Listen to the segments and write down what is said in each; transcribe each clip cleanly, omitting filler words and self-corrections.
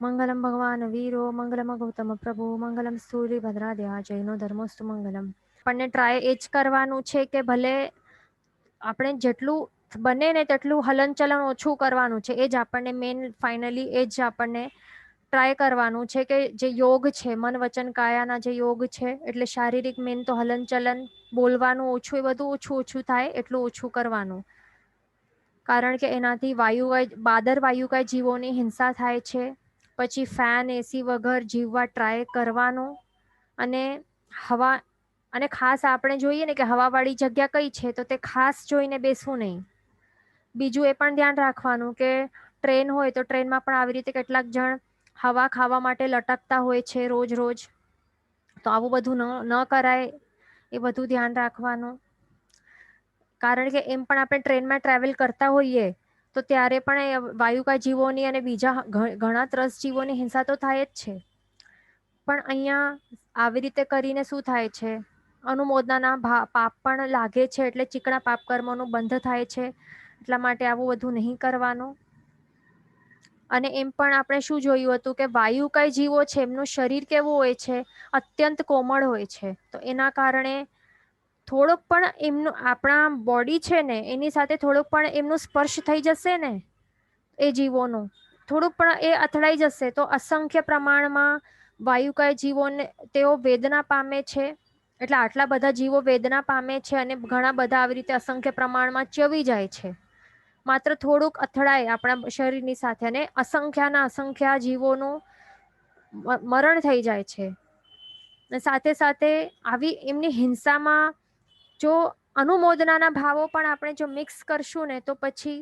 મંગલમ ભગવાન વીરો મંગલમ ગૌતમ પ્રભુ મંગલમ સ્થૂલિભદ્રાદ્યા જૈનો ધર્મોસ્તુ મંગલમ. આપણને ટ્રાય એ જ કરવાનું છે કે ભલે આપણે જેટલું બને ને તેટલું હલનચલન ઓછું કરવાનું છે. એ જ આપણને મેન ફાઇનલી એ જ આપણને ટ્રાય કરવાનું છે કે જે યોગ છે, મન વચન કાયાના જે યોગ છે, એટલે શારીરિક મેન તો હલનચલન, બોલવાનું ઓછું, એ બધું ઓછું ઓછું થાય એટલું ઓછું કરવાનું. કારણ કે એનાથી બાદર વાયુકાય જીવોની હિંસા થાય છે. પછી ફેન એસી વગર જીવવા ટ્રાય કરવાનો. અને હવા, અને ખાસ આપણે જોઈએ ને કે હવાવાળી જગ્યા કઈ છે, તો તે ખાસ જોઈને બેસવું નહીં. બીજું એ પણ ધ્યાન રાખવાનું કે ટ્રેન હોય તો ટ્રેનમાં પણ આવી રીતે કેટલાક જણ હવા ખાવા માટે લટકતા હોય છે રોજ રોજ. તો આવું બધું ન કરાય, એ બધું ધ્યાન રાખવાનું. કારણ કે એમ પણ આપણે ટ્રેનમાં ટ્રાવેલ કરતા હોઈએ તો ત્યારે પણ વાયુકા જીવોની અને બીજા ઘણા ત્રસ જીવોની હિંસા તો થાય જ છે. પણ અહીંયા આવી રીતે કરીને શું થાય છે, અનુમોદના પાપ પણ લાગે છે, એટલે ચીકણા પાપ કર્મોનું બંધ થાય છે. એટલા માટે આવું બધું નહીં કરવાનું. અને એમ પણ આપણે શું જોયું હતું કે વાયુકાય જીવો છે એમનું શરીર કેવું હોય છે, અત્યંત કોમળ હોય છે. તો એના કારણે થોડોક પણ એમનું, આપણા બોડી છે ને એની સાથે થોડોક પણ એમનું સ્પર્શ થઈ જશે ને એ જીવોનું, થોડુંક પણ એ અથડાઈ જશે તો અસંખ્ય પ્રમાણમાં વાયુકાય જીવોને તેઓ વેદના પામે છે. એટલે આટલા બધા જીવો વેદના પામે છે અને ઘણા બધા આવી રીતે અસંખ્ય પ્રમાણમાં ચવી જાય છે. માત્ર થોડુંક અથડાય આપણા શરીરની સાથે અને અસંખ્યના અસંખ્ય જીવોનું મરણ થઈ જાય છે. સાથે સાથે આવી એમની હિંસામાં જો અનુમોદનાના ભાવો પણ આપણે જો મિક્સ કરશું ને તો પછી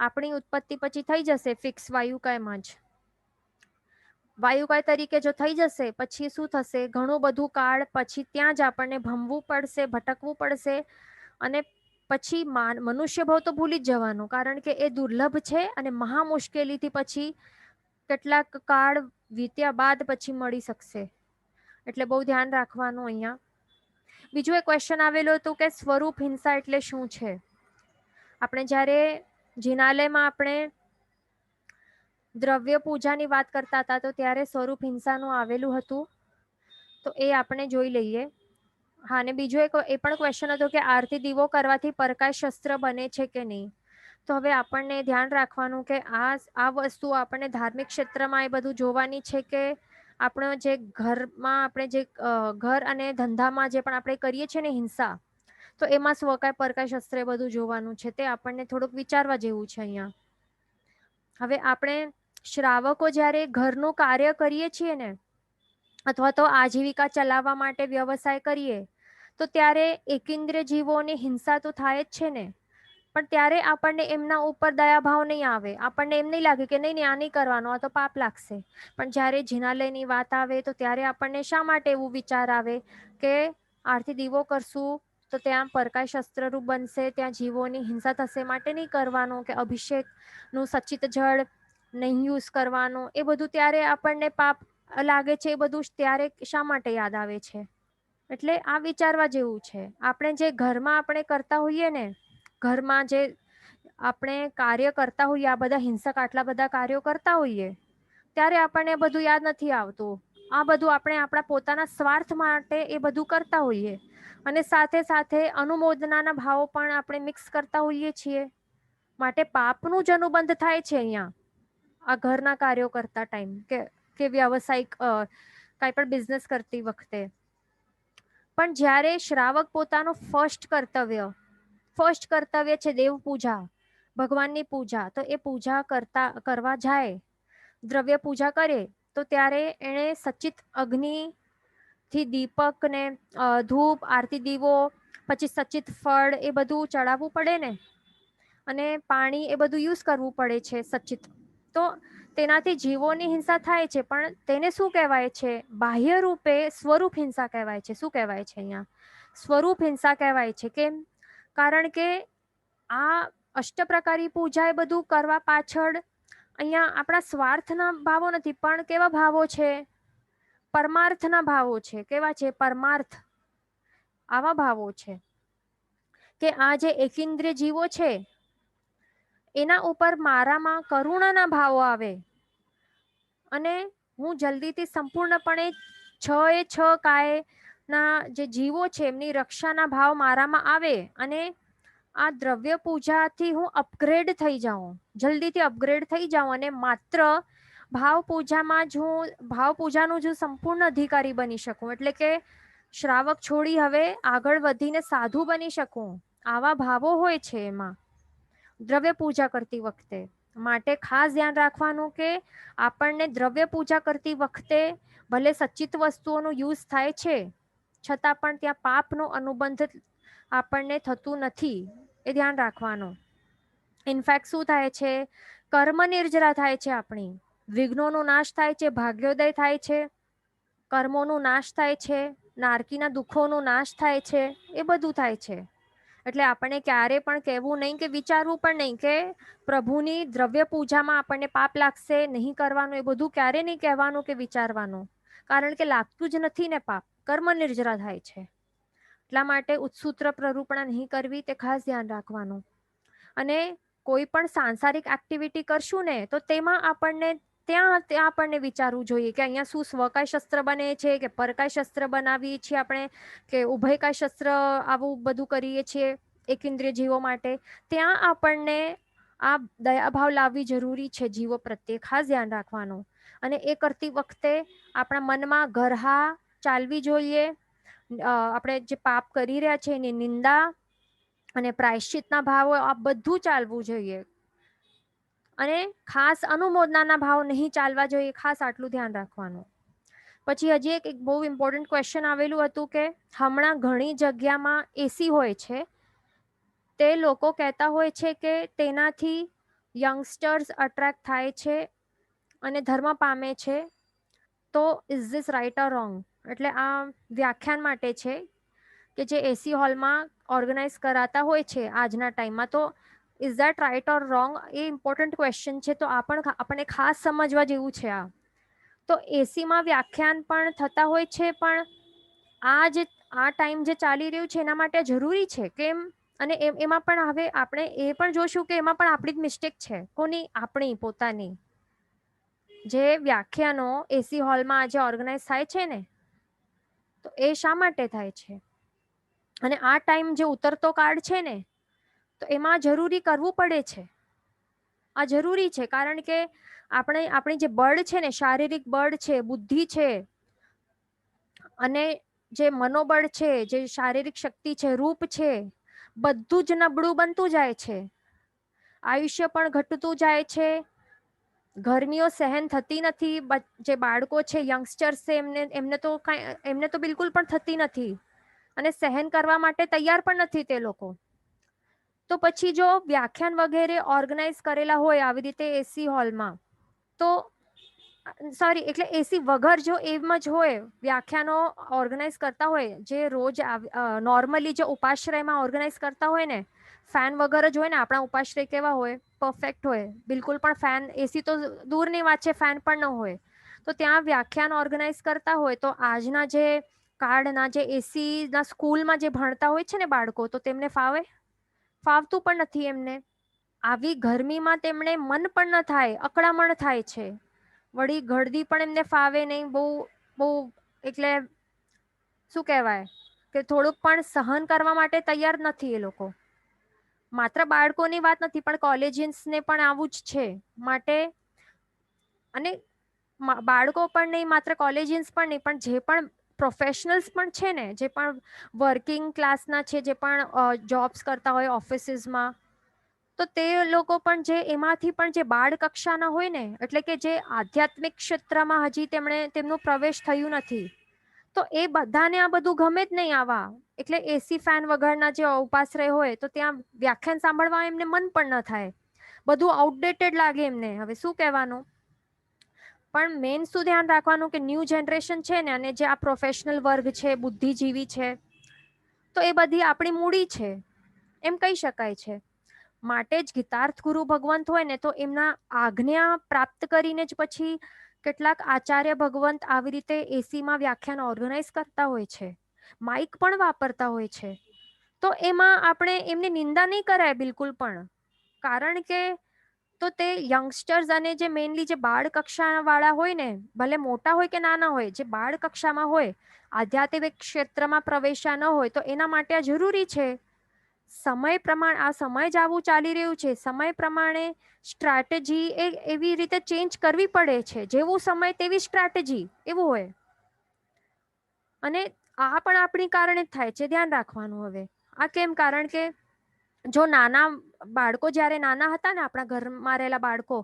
આપણી ઉત્પત્તિ પછી થઈ જશે ફિક્સ વાયુકાયમાં જ. વાયુકાય તરીકે જો થઈ જશે પછી શું થશે, ઘણું બધું કાળ પછી ત્યાં જ આપણને ભમવું પડશે, ભટકવું પડશે. અને પછી મનુષ્ય ભાવ તો ભૂલી જ જવાનું, કારણ કે એ દુર્લભ છે અને મહા મુશ્કેલીથી પછી કેટલાક કાળ વીત્યા બાદ પછી મળી શકશે. એટલે બહુ ધ્યાન રાખવાનું અહીંયા. બીજું એક ક્વેશ્ચન આવેલું હતું કે સ્વરૂપ હિંસા એટલે શું છે. આપણે જ્યારે જિનાલયમાં આપણે દ્રવ્ય પૂજાની વાત કરતા હતા તો ત્યારે સ્વરૂપ હિંસાનું આવેલું હતું. તો એ આપણે જોઈ લઈએ. હા, અને બીજો એક એ પણ ક્વેશ્ચન હતો કે આરતી દીવો કરવાથી પરકાશ શસ્ત્ર બને છે કે નહીં. તો હવે આપણને ધ્યાન રાખવાનું કે આ વસ્તુ આપણને ધાર્મિક ક્ષેત્રમાં એ બધું જોવાની છે કે આપણો જે ઘરમાં આપણે જે ઘર અને ધંધામાં જે પણ આપણે કરીએ છીએ ને હિંસા, તો એમાં સ્વકાય પરકાશ શસ્ત્ર એ બધું જોવાનું છે. તે આપણને થોડુંક વિચારવા જેવું છે અહીંયા. હવે આપણે શ્રાવકો જ્યારે ઘરનું કાર્ય કરીએ છીએ ને, અથવા તો આજીવિકા ચલાવવા માટે વ્યવસાય કરીએ, તો ત્યારે એકેન્દ્ર જીવોની હિંસા તો થાય જ છે ને. પણ ત્યારે આપણને એમના ઉપર દયાભાવ નહીં આવે. આપણને એમ નહીં લાગે કે નહીં નહીં આ નહીં કરવાનું, આ તો પાપ લાગશે. પણ જ્યારે જિનાલયની વાત આવે તો ત્યારે આપણને શા માટે એવું વિચાર આવે કે આરતી દીવો કરશું તો ત્યાં પરકાશ શસ્ત્રરૂપ બનશે, ત્યાં જીવોની હિંસા થશે, માટે નહીં કરવાનું. કે અભિષેક નું સચિત જળ નહીં યુઝ કરવાનું, એ બધું ત્યારે આપણને પાપ લાગે છે. એ બધું ત્યારે શા માટે યાદ આવે છે. એટલે આ વિચારવા જેવું છે. આપણે જે ઘરમાં આપણે કરતા હોઈએ ને, ઘરમાં જે આપણે કાર્ય કરતા હોઈએ, આ બધા હિંસક આટલા બધા કાર્યો કરતા હોઈએ, ત્યારે આપણને બધું યાદ નથી આવતું. આ બધું આપણે આપણા પોતાના સ્વાર્થ માટે એ બધું કરતા હોઈએ. અને સાથે સાથે અનુમોદનાના ભાવો પણ આપણે મિક્સ કરતા હોઈએ છીએ. માટે પાપનું જ અનુબંધ થાય છે અહીંયા, આ ઘરના કાર્યો કરતા ટાઈમ કે વ્યવસાયિક કાંઈ પણ બિઝનેસ કરતી વખતે. પણ જ્યારે શ્રાવક પોતાનું ફર્સ્ટ કર્તવ્ય છે દેવ પૂજા, ભગવાનની પૂજા, તો એ પૂજા કરવા જાય, દ્રવ્ય પૂજા કરે, તો ત્યારે એણે સચિત અગ્નિ થી દીપક ને ધૂપ, આરતી દીવો, પછી સચિત ફળ એ બધું ચડાવવું પડે ને, અને પાણી એ બધું યુઝ કરવું પડે છે સચિત. તો તેનાથી જીવોની હિંસા થાય છે. પણ તેને શું કહેવાય છે, બાહ્ય રૂપે સ્વરૂપ હિંસા કહેવાય છે. શું કહેવાય છે અહીંયા? સ્વરૂપ હિંસા કહેવાય છે. કેમ? કારણ કે આ અષ્ટપ્રકારી પૂજા એ બધું કરવા પાછળ અહીંયા આપણા સ્વાર્થના ભાવો નથી, પણ કેવા ભાવો છે, પરમાર્થના ભાવો છે. કેવા છે? પરમાર્થ. આવા ભાવો છે કે આ જે એકેન્દ્રિય જીવો છે એના ઉપર મારામાં કરુણાના ભાવો આવે. અને હું જલ્દીથી સંપૂર્ણપણે 6 કાયના જે જીવો છે એમની રક્ષાના ભાવ મારામાં આવે અને આ દ્રવ્ય પૂજાથી હું અપગ્રેડ થઈ જાઉં, જલ્દીથી અપગ્રેડ થઈ જાઉં અને માત્ર ભાવ પૂજામાં જ હું ભાવ પૂજાનું જ સંપૂર્ણ અધિકારી બની શકું, એટલે કે શ્રાવક છોડી હવે આગળ વધીને સાધુ બની શકું. આવા ભાવો હોય છે એમાં દ્રવ્ય પૂજા કરતી વખતે. માટે ખાસ ધ્યાન રાખવાનું કે આપણને દ્રવ્ય પૂજા કરતી વખતે ભલે સચિત વસ્તુઓનો યુઝ થાય છે છતાં પણ ત્યાં પાપનો અનુબંધ આપણને થતું નથી, એ ધ્યાન રાખવાનું. ઇનફેક્ટ શું થાય છે, કર્મ નિર્જરા થાય છે, આપણી વિઘ્નોનો નાશ થાય છે, ભાગ્યોદય થાય છે, કર્મોનો નાશ થાય છે, નારકીના દુઃખોનો નાશ થાય છે, એ બધું થાય છે. એટલે આપણે ક્યારે પણ કહેવું નહીં કે વિચારવું પણ નહીં કે પ્રભુની દ્રવ્ય પૂજામાં આપણને પાપ લાગશે, નહીં કરવાનું, એ બધું ક્યારે નહીં કહેવાનું કે વિચારવાનું, કારણ કે લાગતું જ નથી ને પાપ, કર્મ નિર્જરા થાય છે. એટલા માટે ઉત્સૂત્ર પ્રરૂપણા નહીં કરવી, તે ખાસ ધ્યાન રાખવાનું. અને કોઈ પણ સાંસારિક એક્ટિવિટી કરશું ને તો તેમાં આપણને ત્યાં આપણને વિચારવું જોઈએ કે અહીંયા શું સ્વકાય શસ્ત્ર બને છે કે પરકાય શસ્ત્ર બનાવીએ છીએ આપણે, કે ઉભયકાય શસ્ત્ર આવું બધું કરીએ છીએ એકેન્દ્રિય જીવો માટે. ત્યાં આપણને આ દયાભાવ લાવવી જરૂરી છે જીવો પ્રત્યે, ખાસ ધ્યાન રાખવાનું. અને એ કરતી વખતે આપણા મનમાં ગરહા ચાલવી જોઈએ. આપણે જે પાપ કરી રહ્યા છે એની નિંદા અને પ્રાયશ્ચિતના ભાવો આ બધું ચાલવું જોઈએ. અને ખાસ અનુમોદનાના ભાવ નહીં ચાલવા જોઈએ, ખાસ આટલું ધ્યાન રાખવાનું. પછી હજી એક બહુ ઇમ્પોર્ટન્ટ ક્વેશ્ચન આવેલું હતું કે હમણાં ઘણી જગ્યામાં એસી હોય છે, તે લોકો કહેતા હોય છે કે તેનાથી યંગસ્ટર્સ અટ્રેક્ટ થાય છે અને ધર્મ પામે છે. તો is this right or wrong? એટલે આ વ્યાખ્યાન માટે છે કે જે એસી હોલમાં ઓર્ગેનાઇઝ કરાતા હોય છે આજના ટાઈમમાં, તો is that right or wrong? A important question છે, તો આપણને ખાસ સમજવા જેવું છે. તો એસીમાં વ્યાખ્યાન પણ થતા હોય છે, પણ આ ટાઈમ જે ચાલી રહ્યું છે એના માટે જરૂરી છે કેમ? અને એમાં પણ હવે આપણે એ પણ જોશું કે એમાં પણ આપણી જ મિસ્ટેક છે. કોની? આપણી પોતાની. જે વ્યાખ્યાનો એસી હોલમાં આજે ઓર્ગેનાઇઝ થાય છે ને, તો એ શા માટે થાય છે? અને આ ટાઈમ જે ઉતરતો કાર્ડ છે ને, તો એમાં જરૂરી કરવું પડે છે. આ જરૂરી છે કારણ કે આપણી જે બળ છે ને, શારીરિક બળ છે, બુદ્ધિ છે અને જે મનોબળ છે, જે શારીરિક શક્તિ છે, રૂપ છે, બધું જ નબળું બનતું જાય છે. આયુષ્ય પણ ઘટતું જાય છે. ગરમીઓ સહન થતી નથી. જે બાળકો છે, યંગસ્ટર્સ છે, એમને તો બિલકુલ પણ થતી નથી અને સહન કરવા માટે તૈયાર પણ નથી તે લોકો. તો પછી જો વ્યાખ્યાન વગેરે ઓર્ગેનાઇઝ કરેલા હોય આવી રીતે એસી હોલમાં, તો સોરી એટલે એસી વગર જો એમ જ હોય વ્યાખ્યાનો ઓર્ગેનાઇઝ કરતા હોય, જે રોજ નોર્મલી જે ઉપાશ્રયમાં ઓર્ગેનાઇઝ કરતા હોય ને, ફેન વગર જ હોય ને, આપણા ઉપાશ્રય કેવા હોય? પરફેક્ટ હોય, બિલકુલ પણ ફેન, એસી તો દૂરની વાત છે, ફેન પણ ન હોય. તો ત્યાં વ્યાખ્યાન ઓર્ગેનાઇઝ કરતા હોય તો આજના જે કાર્ડના જે એસી ના સ્કૂલમાં જે ભણતા હોય છે ને બાળકો, તો તેમને ફાવે? ફાવતું પણ નથી એમને. આવી ગરમીમાં તેમને મન પણ ન થાય, અકળામણ થાય છે. વળી ગળદી પણ એમને ફાવે નહીં બહુ એટલે શું કહેવાય કે થોડુંક પણ સહન કરવા માટે તૈયાર નથી એ લોકો. માત્ર બાળકોની વાત નથી પણ કોલેજિયન્સને પણ આવું જ છે. માટે અને બાળકો પણ નહીં, માત્ર કોલેજિયન્સ પણ નહીં, પણ જે પણ પ્રોફેશનલ્સ પણ છે ને, જે પણ વર્કિંગ ક્લાસના છે, જે પણ જોબ્સ કરતા હોય ઓફિસીસમાં, તો તે લોકો પણ જે એમાંથી પણ જે બાળ કક્ષાના હોય ને, એટલે કે જે આધ્યાત્મિક ક્ષેત્રમાં હજી તેમનું પ્રવેશ થયું નથી, તો એ બધાને આ બધું ગમે જ નહીં આવા. એટલે એસી ફેન વગરના જે ઉપાશ્રય હોય તો ત્યાં વ્યાખ્યાન સાંભળવા એમને મન પણ ન થાય. બધું આઉટડેટેડ લાગે એમને. હવે શું કહેવાનું? પણ મેન શું ધ્યાન રાખવાનું કે ન્યૂ જનરેશન છે ને, અને જે આ પ્રોફેશનલ વર્ગ છે, બુદ્ધિજીવી છે, તો એ બધી આપણી મૂડી છે એમ કહી શકાય છે. માટે જ ગીતાર્થ ગુરુ ભગવંત હોય ને, તો એમના આજ્ઞા પ્રાપ્ત કરીને જ પછી કેટલાક આચાર્ય ભગવંત આવી રીતે એસીમાં વ્યાખ્યાન ઓર્ગેનાઇઝ કરતા હોય છે, માઇક પણ વાપરતા હોય છે. તો એમાં આપણે એમની નિંદા નહીં કરાય બિલકુલ પણ, કારણ કે તો તે યંગસ્ટર્સ અને જે મેઇનલી જે બાળ કક્ષાવાળા હોય ને, ભલે મોટા હોય કે નાના હોય, જે બાળ કક્ષામાં હોય, આધ્યાત્મિક ક્ષેત્રમાં પ્રવેશા ન હોય, તો એના માટે આ જરૂરી છે. સમય પ્રમાણે આ સમય જ આવું ચાલી રહ્યું છે, સમય પ્રમાણે સ્ટ્રેટેજી એવી રીતે ચેન્જ કરવી પડે છે. જેવું સમય તેવી સ્ટ્રેટેજી, એવું હોય. અને આ પણ આપણી કારણે જ થાય છે, ધ્યાન રાખવાનું. હવે આ કેમ? કારણ કે જો નાના બાળકો જ્યારે નાના હતા ને, આપણા ઘરમાં રહેલા બાળકો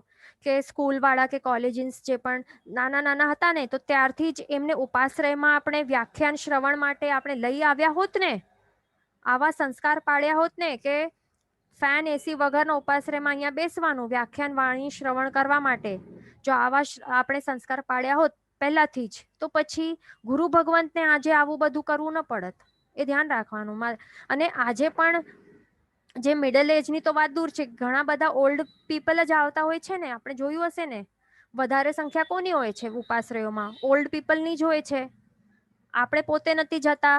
કે સ્કૂલ વાળા કે કોલેજીસ જે પણ નાના નાના હતા ને, તો ત્યારથી જ એમને ઉપાશ્રયમાં આપણે વ્યાખ્યાન શ્રવણ માટે આપણે લઈ આવ્યા હોત ને, આવા સંસ્કાર પાડ્યા હોત ને કે ફેન એસી વગરનો ઉપાશ્રયમાં અહીંયા બેસવાનું વ્યાખ્યાન વાણી શ્રવણ કરવા માટે, જો આવા આપણે સંસ્કાર પાડ્યા હોત પહેલાથી જ, તો પછી ગુરુ ભગવંતને આજે આવું બધું કરવું ન પડત. એ ધ્યાન રાખવાનું. અને આજે પણ જે મિડલ એજની તો વાત દૂર છે, ઘણા બધા ઓલ્ડ પીપલ જ આવતા હોય છે ને. આપણે જોયું હશે ને, વધારે સંખ્યા કોની હોય છે ઉપાશ્રયોમાં? ઓલ્ડ પીપલની જ હોય છે. આપણે પોતે નથી જતા,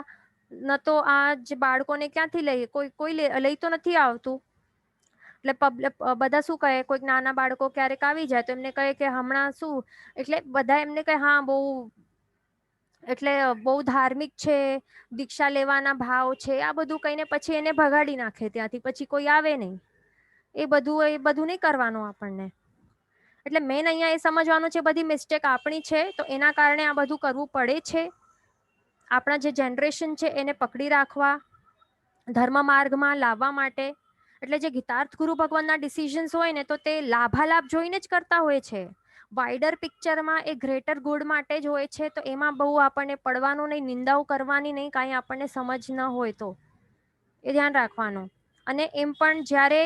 ન તો આ જ બાળકોને ક્યાંથી લઈએ? કોઈ લઈ તો નથી આવતું. એટલે બધા શું કહે, કોઈક નાના બાળકો ક્યારેક આવી જાય તો એમને કહે કે હમણાં શું, એટલે બધા એમને કહે હા બહુ ધાર્મિક છે, દીક્ષા લેવાના ભાવ છે, આ બધું કહીને પછી એને ભગાડી નાખે ત્યાંથી. પછી કોઈ આવે નહીં. એ બધું નહીં કરવાનું આપણને. એટલે મેન અહીંયા એ સમજવાનું છે, બધી મિસ્ટેક આપણી છે, તો એના કારણે આ બધું કરવું પડે છે. આપણા જે જનરેશન છે એને પકડી રાખવા, ધર્મ માર્ગમાં લાવવા માટે. એટલે જે ગીતાર્થ ગુરુ ભગવાનના ડિસિઝન્સ હોય ને, તો તે લાભાલાભ જોઈને જ કરતા હોય છે. વાઇડર પિક્ચરમાં એ ગ્રેટર ગુડ માટે જ હોય છે. તો એમાં બહુ આપણને પડવાનું નહીં, નિંદાઓ કરવાની નહીં, કાંઈ આપણને સમજ ન હોય તો એ ધ્યાન રાખવાનું. અને એમ પણ જ્યારે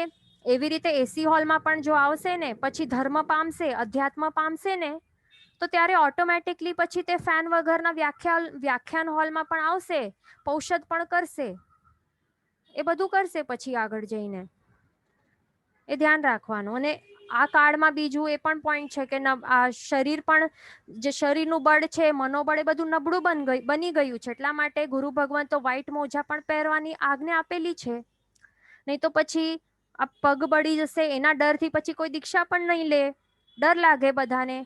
એવી રીતે એસી હોલમાં પણ જો આવશે ને, પછી ધર્મ પામશે, અધ્યાત્મ પામશે ને, તો ત્યારે ઓટોમેટિકલી પછી તે ફેન વગરના વ્યાખ્યાન હોલમાં પણ આવશે, પૌષધ પણ કરશે, એ બધું કરશે પછી આગળ જઈને. એ ધ્યાન રાખવાનું. અને આ કાળમાં બીજું એ પણ પોઈન્ટ છે કે આ શરીર પણ, જે શરીરનું બળ છે, મનોબળ, એ બધું નબળું બની ગયું છે. એટલા માટે ગુરુ ભગવાન તો વ્હાઈટ મોજા પણ પહેરવાની આજ્ઞા આપેલી છે. નહીં તો પછી આ પગ બળી જશે એના ડરથી પછી કોઈ દીક્ષા પણ નહીં લે, ડર લાગે બધાને.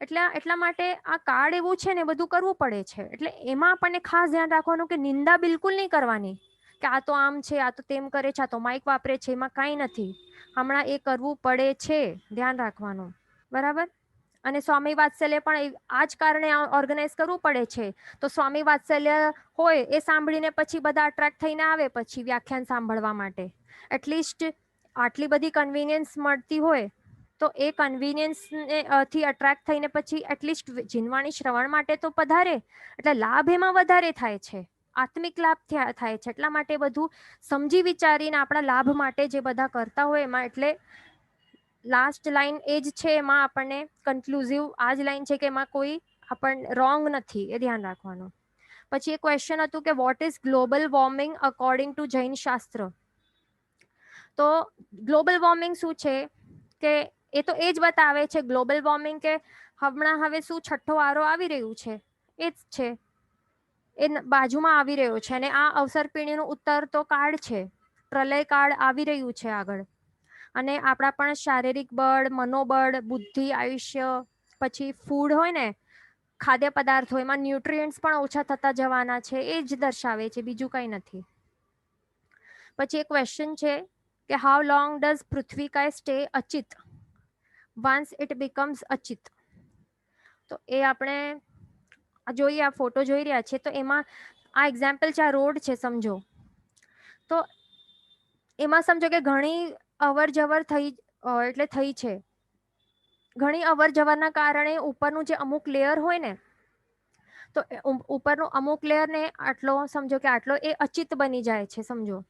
એટલા માટે આ કાર્ડ એવું છે ને, બધું કરવું પડે છે. એટલે એમાં આપણને ખાસ ધ્યાન રાખવાનું કે નિંદા બિલકુલ નહીં કરવાની, કે આ તો આમ છે, આ તો તેમ કરે છે, આ તો માઇક વાપરે છે, એમાં કાંઈ નથી. હમણાં એ કરવું પડે છે, ધ્યાન રાખવાનું. બરાબર. અને સ્વામી વાત્સલ્ય પણ આ જ કારણે ઓર્ગેનાઇઝ કરવું પડે છે. તો સ્વામી વાત્સલ્ય હોય એ સાંભળીને પછી બધા અટ્રેક્ટ થઈને આવે પછી વ્યાખ્યાન સાંભળવા માટે. એટલીસ્ટ આટલી બધી કન્વિનિયન્સ મળતી હોય તો એ કન્વિનિયન્સ થી અટ્રેક્ટ થઈને પછી એટલીસ્ટ જીનવાણી શ્રવણ માટે તો પધારે. એટલે લાભ એમાં વધારે થાય છે, આત્મિક લાભ થાય છે. એટલા માટે બધું સમજી વિચારીને આપણા લાભ માટે જે બધા કરતા હોય એમાં, એટલે લાસ્ટ લાઈન એ જ છે, એમાં આપણને કન્ક્લુઝિવ આ જ લાઈન છે કે એમાં કોઈ રોંગ નથી, એ ધ્યાન રાખવાનું. પછી એક ક્વેશ્ચન હતું કે what is global warming according to Jain શાસ્ત્ર? તો ગ્લોબલ વોર્મિંગ શું છે કે એ તો એ જ બતાવે છે, ગ્લોબલ વોર્મિંગ કે હમણાં હવે શું છઠ્ઠો વારો આવી રહ્યું છે, એ જ છે, એ બાજુમાં આવી રહ્યો છે. અને આ અવસરપીણીનું ઉત્તરતો કાળ છે, પ્રલય કાળ આવી રહ્યું છે આગળ. અને આપણા પણ શારીરિક બળ, મનોબળ, બુદ્ધિ, આયુષ્ય, પછી ફૂડ હોય ને, ખાદ્ય પદાર્થો, એમાં ન્યુટ્રિયન્ટ્સ પણ ઓછા થતા જવાના છે. એ જ દર્શાવે છે, બીજું કંઈ નથી. પછી એક ક્વેશ્ચન છે કે હાઉ લોંગ ડઝ પૃથ્વીકા સ્ટે અચિત વન્સ ઇટ બીકમ્સ અચિત? તો એ આપણે જોઈએ, આ ફોટો જોઈ રહ્યા છે, તો એમાં આ એક્ઝામ્પલ છે, આ રોડ છે સમજો. તો એમાં સમજો કે ઘણી અવર જવર થઈ છે. ઘણી અવર જવરના કારણે ઉપરનું જે અમુક લેયર હોય ને, તો ઉપરનું અમુક લેયર ને આટલો સમજો કે આટલો એ અચિત બની જાય છે સમજો.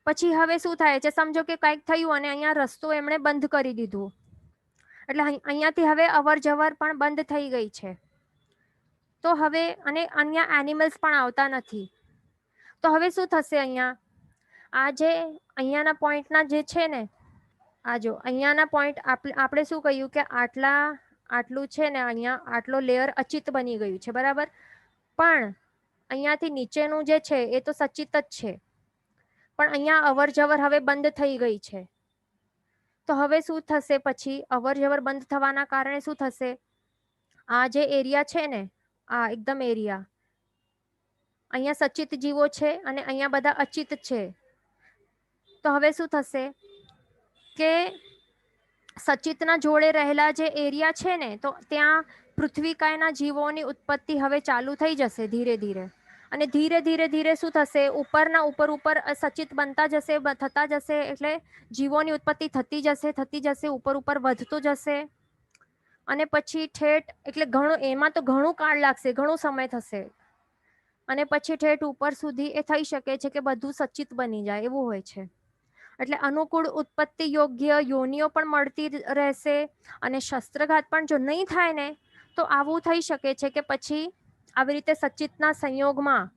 પછી હવે શું થાય છે, સમજો કે કંઈક થયું અને અહીંયા રસ્તો એમણે બંધ કરી દીધું, એટલે અહીંયાથી હવે અવર જવર પણ બંધ થઈ ગઈ છે. તો હવે અને અન્ય એનિમલ્સ પણ આવતા નથી. તો હવે શું થશે? આ જે અહીંયાના પોઈન્ટના જે છે ને, આ જો અહીંયાના પોઈન્ટ આપણે શું કહ્યું કે આટલું છે ને, અહીંયા આટલો લેયર અચિત બની ગયું છે, બરાબર. પણ અહીંયાથી નીચેનું જે છે એ તો સચિત જ છે, પણ અહીંયા અવર જવર હવે બંધ થઈ ગઈ છે. તો હવે શું થશે? પછી અવર જવર બંધ થવાના કારણે શું થશે? આ જે એરિયા છે ને, આ એકદમ એરિયા, અહીંયા સચિત જીવો છે અને અહીંયા બધા અચિત છે. તો હવે શું થશે કે સચિતના જોડે રહેલા જે એરિયા છે ને, તો ત્યાં પૃથ્વીકાયના જીવોની ઉત્પત્તિ હવે ચાલુ થઈ જશે ધીરે ધીરે. અને ધીરે ધીરે ધીરે શું થશે? ઉપરના ઉપર સચિત બનતા જશે, થતા જશે, એટલે જીવોની ઉત્પત્તિ થતી જશે, ઉપર વધતું જશે. અને પછી ઠેઠ, એટલે ઘણું એમાં તો ઘણું કાળ લાગશે, ઘણો સમય થશે. અને પછી ઠેઠ ઉપર સુધી એ થઈ શકે છે કે બધું સચિત બની જાય, એવું હોય છે. એટલે અનુકૂળ ઉત્પત્તિ યોગ્ય યોનિઓ પણ મળતી રહેશે. અને શસ્ત્રઘાત પણ જો નહીં થાય ને, તો આવું થઈ શકે છે કે પછી આવી રીતે સચિતના સંયોગમાં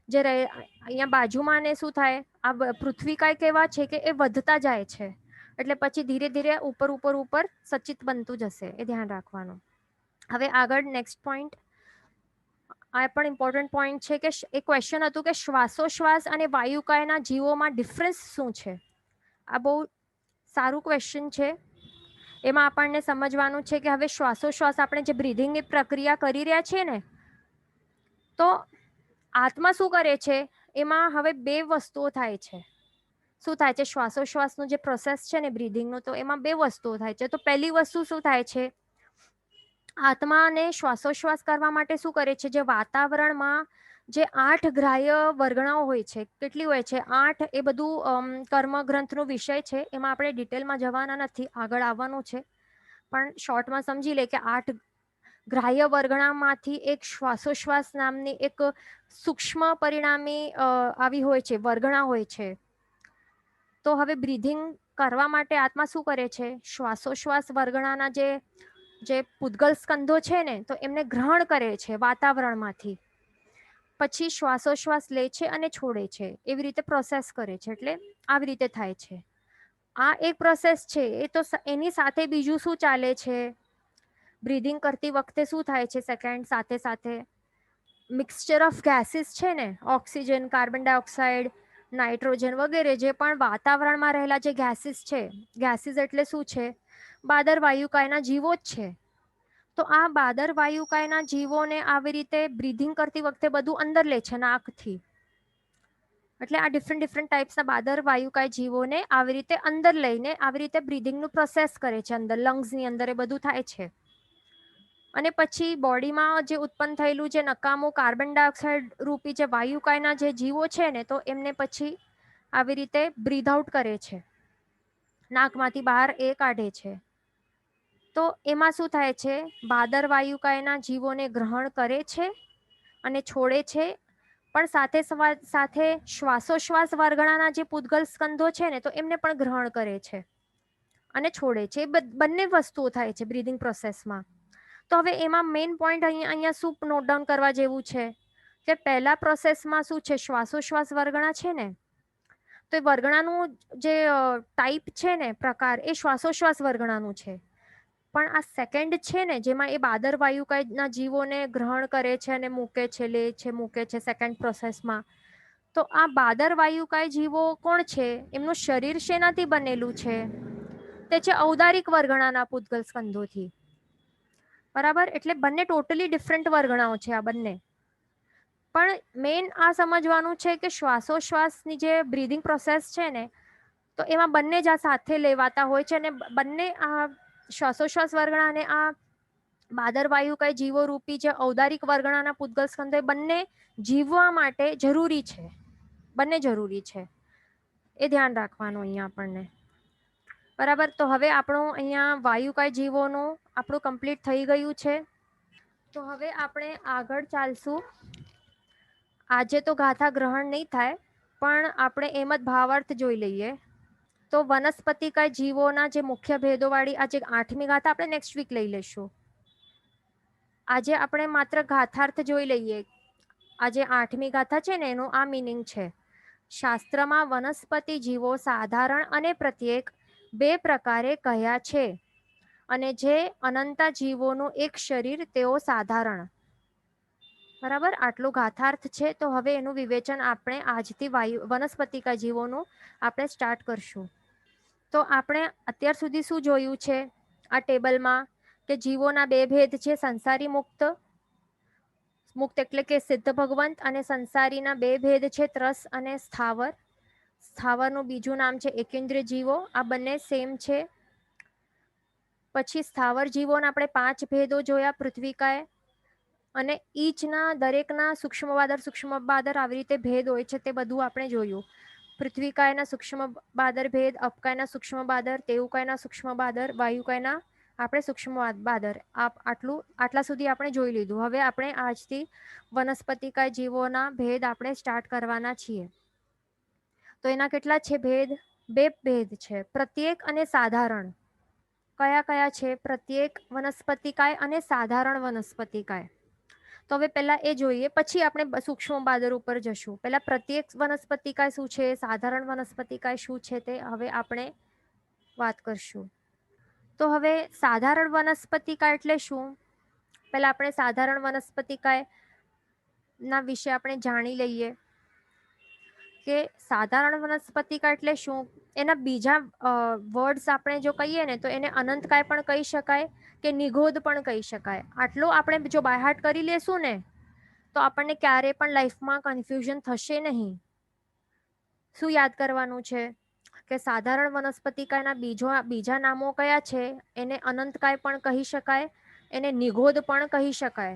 જે અહીંયા બાજુમાં ને શું થાય, આ પૃથ્વીકાય કેવા છે કે એ વધતા જાય છે. એટલે પછી ધીરે ધીરે ઉપર સચિત બનતું જશે, એ ધ્યાન રાખવાનું. હવે આગળ નેક્સ્ટ પોઈન્ટ, આ પણ ઇમ્પોર્ટન્ટ પોઈન્ટ છે કે એક ક્વેશ્ચન હતું કે શ્વાસોશ્વાસ અને વાયુકાયના જીવોમાં ડિફરન્સ શું છે? આ બહુ સારું ક્વેશ્ચન છે. એમાં આપણને સમજવાનું છે કે હવે શ્વાસોશ્વાસ આપણે જે બ્રીધિંગની પ્રક્રિયા કરી રહ્યા છીએ ને, તો આત્મા શું કરે છે? એમાં હવે બે વસ્તુઓ થાય છે. શું થાય છે? શ્વાસોશ્વાસનો જે પ્રોસેસ છે ને બ્રીધિંગનો, તો એમાં બે વસ્તુઓ થાય છે. તો પહેલી વસ્તુ શું થાય છે? આત્માને શ્વાસોશ્વાસ કરવા માટે શું કરે છે? જે વાતાવરણમાં જે 8 ગ્રાહ્ય વર્ગણાઓ હોય છે, કેટલી હોય છે? 8. એ બધું કર્મ ગ્રંથનો વિષય છે, એમાં આપણે ડિટેલમાં જવાના નથી, આગળ આવવાનું છે. પણ શોર્ટમાં સમજી લે કે 8 ગ્રાહ્ય વર્ગણામાંથી એક શ્વાસોશ્વાસ નામની એક સૂક્ષ્મ પરિણામી આવી હોય છે, વર્ગણા હોય છે. તો હવે બ્રીધિંગ કરવા માટે આત્મા શું કરે છે? શ્વાસોશ્વાસ વર્ગણાના જે પૂદગલ સ્કંધો છે ને, તો એમને ગ્રહણ કરે છે વાતાવરણમાંથી. પછી શ્વાસોશ્વાસ લે છે અને છોડે છે, એવી રીતે પ્રોસેસ કરે છે. એટલે આવી રીતે થાય છે. આ એક પ્રોસેસ છે. એ તો એની સાથે બીજું શું ચાલે છે? બ્રીધિંગ કરતી વખતે શું થાય છે? સેકન્ડ સાથે સાથે મિક્સચર ઓફ ગેસીસ છે ને, ઓક્સિજન, કાર્બન ડાયોક્સાઇડ, નાઇટ્રોજન વગેરે જે પણ વાતાવરણમાં રહેલા જે ગેસીસ છે, ગેસીસ એટલે શું છે? બાદર વાયુકાયના જીવો જ છે. તો આ બાદર વાયુકાયના જીવોને આવી રીતે બ્રીધિંગ કરતી વખતે બધું અંદર લે છે નાકથી. એટલે આ ડિફરન્ટ ટાઈપ્સના બાદર વાયુકાય જીવોને આવી રીતે અંદર લઈને આવી રીતે બ્રીધિંગનું પ્રોસેસ કરે છે. અંદર લંગ્સની અંદર એ બધું થાય છે. અને પછી બોડીમાં જે ઉત્પન્ન થયેલું જે નકામું કાર્બન ડાયોક્સાઇડ રૂપી જે વાયુકાયના જે જીવો છે ને, તો એમને પછી આવી રીતે બ્રીધ આઉટ કરે છે, નાકમાંથી બહાર એ કાઢે છે. તો એમાં શું થાય છે? બાદર વાયુકાયના જીવોને ગ્રહણ કરે છે અને છોડે છે. પણ સાથે સાથે શ્વાસોશ્વાસ વર્ગણાના જે પૂદગલ સ્કંધો છે ને, તો એમને પણ ગ્રહણ કરે છે અને છોડે છે. બંને વસ્તુઓ થાય છે બ્રીધિંગ પ્રોસેસમાં. તો હવે એમાં મેઇન પોઈન્ટ અહીંયા શું નોટ ડાઉન કરવા જેવું છે કે પહેલા પ્રોસેસમાં શું છે? શ્વાસોશ્વાસ વર્ગણા છે ને, તો એ વર્ગણાનું જે ટાઈપ છે ને, પ્રકાર, એ શ્વાસોશ્વાસ વર્ગણાનું છે. પણ આ સેકન્ડ છે ને, જેમાં એ બાદર વાયુકાયના જીવોને ગ્રહણ કરે છે અને મૂકે છે, લે છે, મૂકે છે સેકન્ડ પ્રોસેસમાં, તો આ બાદર વાયુકાય જીવો કોણ છે? એમનું શરીર શેનાથી બનેલું છે? તે છે ઔદારિક વર્ગણાના પૂદગલ સ્કંધોથી. બરાબર? એટલે બંને ટોટલી ડિફરન્ટ વર્ગણાઓ છે આ બંને. પણ મેઇન આ સમજવાનું છે કે શ્વાસોશ્વાસની જે બ્રીધિંગ પ્રોસેસ છે ને, તો એમાં બંને જ આ સાથે લેવાતા હોય છે. અને બંને આ શ્વાસોશ્વાસ વર્ગણા અને આ બાદર વાયુકાય જીવો રૂપી જે ઔદારિક વર્ગણાના પૂદગલ સ્કંધો, એ બંને જીવવા માટે જરૂરી છે. બંને જરૂરી છે, એ ધ્યાન રાખવાનું અહીંયા આપણને. બરાબર? તો હવે આપણું અહીંયા વાયુકાય જીવોનું આપણું કમ્પ્લીટ થઈ ગયું છે. તો હવે આપણે આગળ ચાલશું. આજે તો ગાથા ગ્રહણ નહીં થાય, પણ આપણે એમ જ ભાવાર્થ જોઈ લઈએ. તો વનસ્પતિકાય જીવોના જે મુખ્ય ભેદોવાળી આજે 8મી ગાથા આપણે નેક્સ્ટ વીક લઈ લઈશું. આજે આપણે માત્ર ગાથાર્થ જોઈ લઈએ. આજે 8મી ગાથા છે ને, એનું આ મિનિંગ છે. શાસ્ત્રમાં વનસ્પતિ જીવો સાધારણ અને પ્રત્યેક 2 પ્રકારે કહ્યા છે, અને જે અનંતા જીવોનું એક શરીર તેઓ સાધારણ. બરાબર? આટલું ગાથાર્થ છે. તો હવે એનું વિવેચન આપણે આજથી વનસ્પતિકા જીવોનું આપણે સ્ટાર્ટ કરશું. તો આપણે અત્યાર સુધી શું જોયું છે આ ટેબલમાં કે જીવોના બે ભેદ છે, સંસારી મુક્ત, મુક્ત એટલે કે સિદ્ધ ભગવંત, અને સંસારીના બે ભેદ છે, ત્રસ અને સ્થાવર. સ્થાવરનું બીજું નામ છે એકેન્દ્રિય જીવો. આ બંને સેમ છે. પછી સ્થાવર જીવોના આપણે 5 ભેદો જોયા પૃથ્વીકાય, અને ઈચના દરેકના સૂક્ષ્મ બાદર આવી રીતે ભેદ હોય છે, તે બધું આપણે જોયું. પૃથ્વીકાયના સૂક્ષ્મ બાદર ભેદ, અપકાયના સૂક્ષ્મ બાદર, તેવુકાયના સૂક્ષ્મ બાદર, વાયુકાયના આપણે સૂક્ષ્મ બાદર. આટલા સુધી આપણે જોઈ લીધું. હવે આપણે આજથી વનસ્પતિકાય જીવોના ભેદ આપણે સ્ટાર્ટ કરવાના છીએ. તો એના કેટલા છે ભેદ? 2 ભેદ છે, પ્રત્યેક અને સાધારણ. કયા કયા છે? પ્રત્યેક વનસ્પતિકાય અને સાધારણ વનસ્પતિકાય. તો હવે પહેલા એ જોઈએ, પછી આપણે સૂક્ષ્મ બાદર ઉપર જશું. પહેલા પ્રત્યેક વનસ્પતિકાય શું છે, સાધારણ વનસ્પતિકાય શું છે, તે હવે આપણે વાત કરશું. તો હવે સાધારણ વનસ્પતિકાય એટલે શું? પહેલા આપણે સાધારણ વનસ્પતિકાય ના વિશે આપણે જાણી લઈએ કે સાધારણ વનસ્પતિકાય એટલે શું. એના બીજા વર્ડ્સ આપણે જો કહીએ ને તો એને અનંતકાય પણ કહી શકાય કે નિગોદ પણ કહી શકાય. આટલું આપણે જો બાયહાટ કરી લેશું ને તો આપણને ક્યારે પણ લાઈફમાં કન્ફ્યુઝન થશે નહીં. શું યાદ કરવાનું છે કે સાધારણ વનસ્પતિકાયના બીજા નામો કયા છે? એને અનંતકાય પણ કહી શકાય, એને નિગોદ પણ કહી શકાય.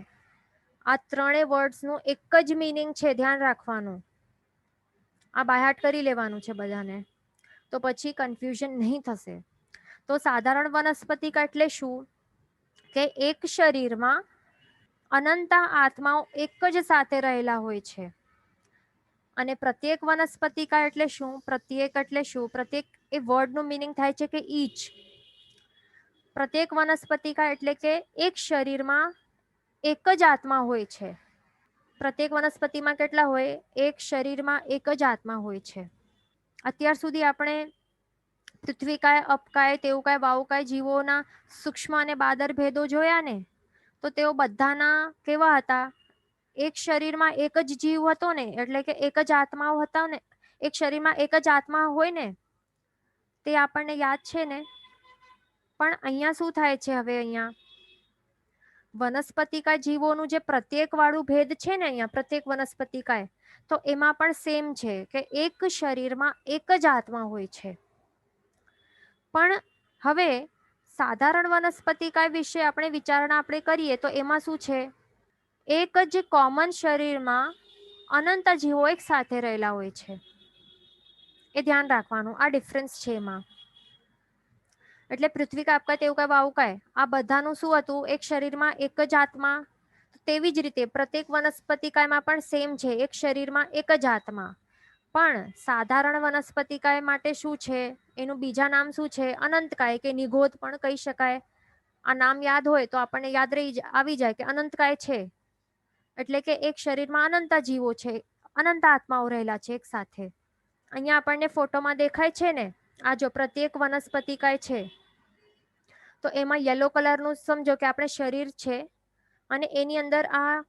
આ ત્રણેય વર્ડ્સનું એક જ મીનિંગ છે, ધ્યાન રાખવાનું. આ બાયહાટ કરી લેવાનું છે બધાને, તો પછી કન્ફ્યુઝન નહીં થશે. તો સાધારણ વનસ્પતિકા એટલે શું કે એક શરીરમાં અનંત આત્માઓ એક જ સાથે રહેલા હોય છે. અને પ્રત્યેક વનસ્પતિકા એટલે શું? પ્રત્યેક એટલે શું? પ્રત્યેક એ વર્ડનું મીનિંગ થાય છે કે ઈચ. પ્રત્યેક વનસ્પતિકા એટલે કે એક શરીરમાં એક જ આત્મા હોય છે. પ્રત્યેક વનસ્પતિમાં કેટલા હોય? એક શરીરમાં એક જ આત્મા હોય છે. અત્યાર સુધી આપણે પૃથ્વીકાય, અપકાય, તેવુકાય, વાયુકાય જીવોના સૂક્ષ્મ અને બાદર ભેદો જોયા ને, તો તેઓ બધાના કેવા હતા? એક શરીરમાં એક જ જીવ હતો ને, એટલે કે એક જ આત્માઓ હતા ને, એક શરીરમાં એક જ આત્મા હોય ને, તે આપણને યાદ છે ને. પણ અહીંયા શું થાય છે? હવે અહીંયા વનસ્પતિકાય જીવોનું જે પ્રત્યેક વાળું ભેદ છે ને, અહીંયા પ્રત્યેક વનસ્પતિકાય, તો એમાં પણ સેમ છે કે એક શરીરમાં એક જ આત્મા હોય છે. પણ હવે સાધારણ વનસ્પતિકાય વિશે આપણે વિચારણા કરીએ તો એમાં શું છે? એક જ કોમન શરીરમાં અનંત જીવો એક સાથે રહેલા હોય છે. એ ધ્યાન રાખવાનું, આ ડિફરન્સ છે એમાં. એટલે પૃથ્વીકાય, અપકાય, તેવુકાય, વાયુકાય આ બધાનું શું હતું? એક શરીરમાં એક જ આત્મા. તેવી જ રીતે પ્રત્યેક વનસ્પતિકાયમાં પણ સેમ છે, એક શરીરમાં એક જ આત્મા. પણ સાધારણ વનસ્પતિકાય માટે શું છે? એનું બીજા નામ શું છે? અનંતકાય કે નિગોદ પણ કહી શકાય. આ નામ યાદ હોય તો આપણને યાદ આવી જાય કે અનંતકાય છે એટલે કે એક શરીરમાં અનંત જીવો છે, અનંત આત્માઓ રહેલા છે એક સાથે. અહીંયા આપણને ફોટોમાં દેખાય છે ને, આ જો પ્રત્યેક વનસ્પતિકાય છે, તો એમાં યલો કલરનું સમજો કે આપણે શરીર છે, અને એની અંદર આ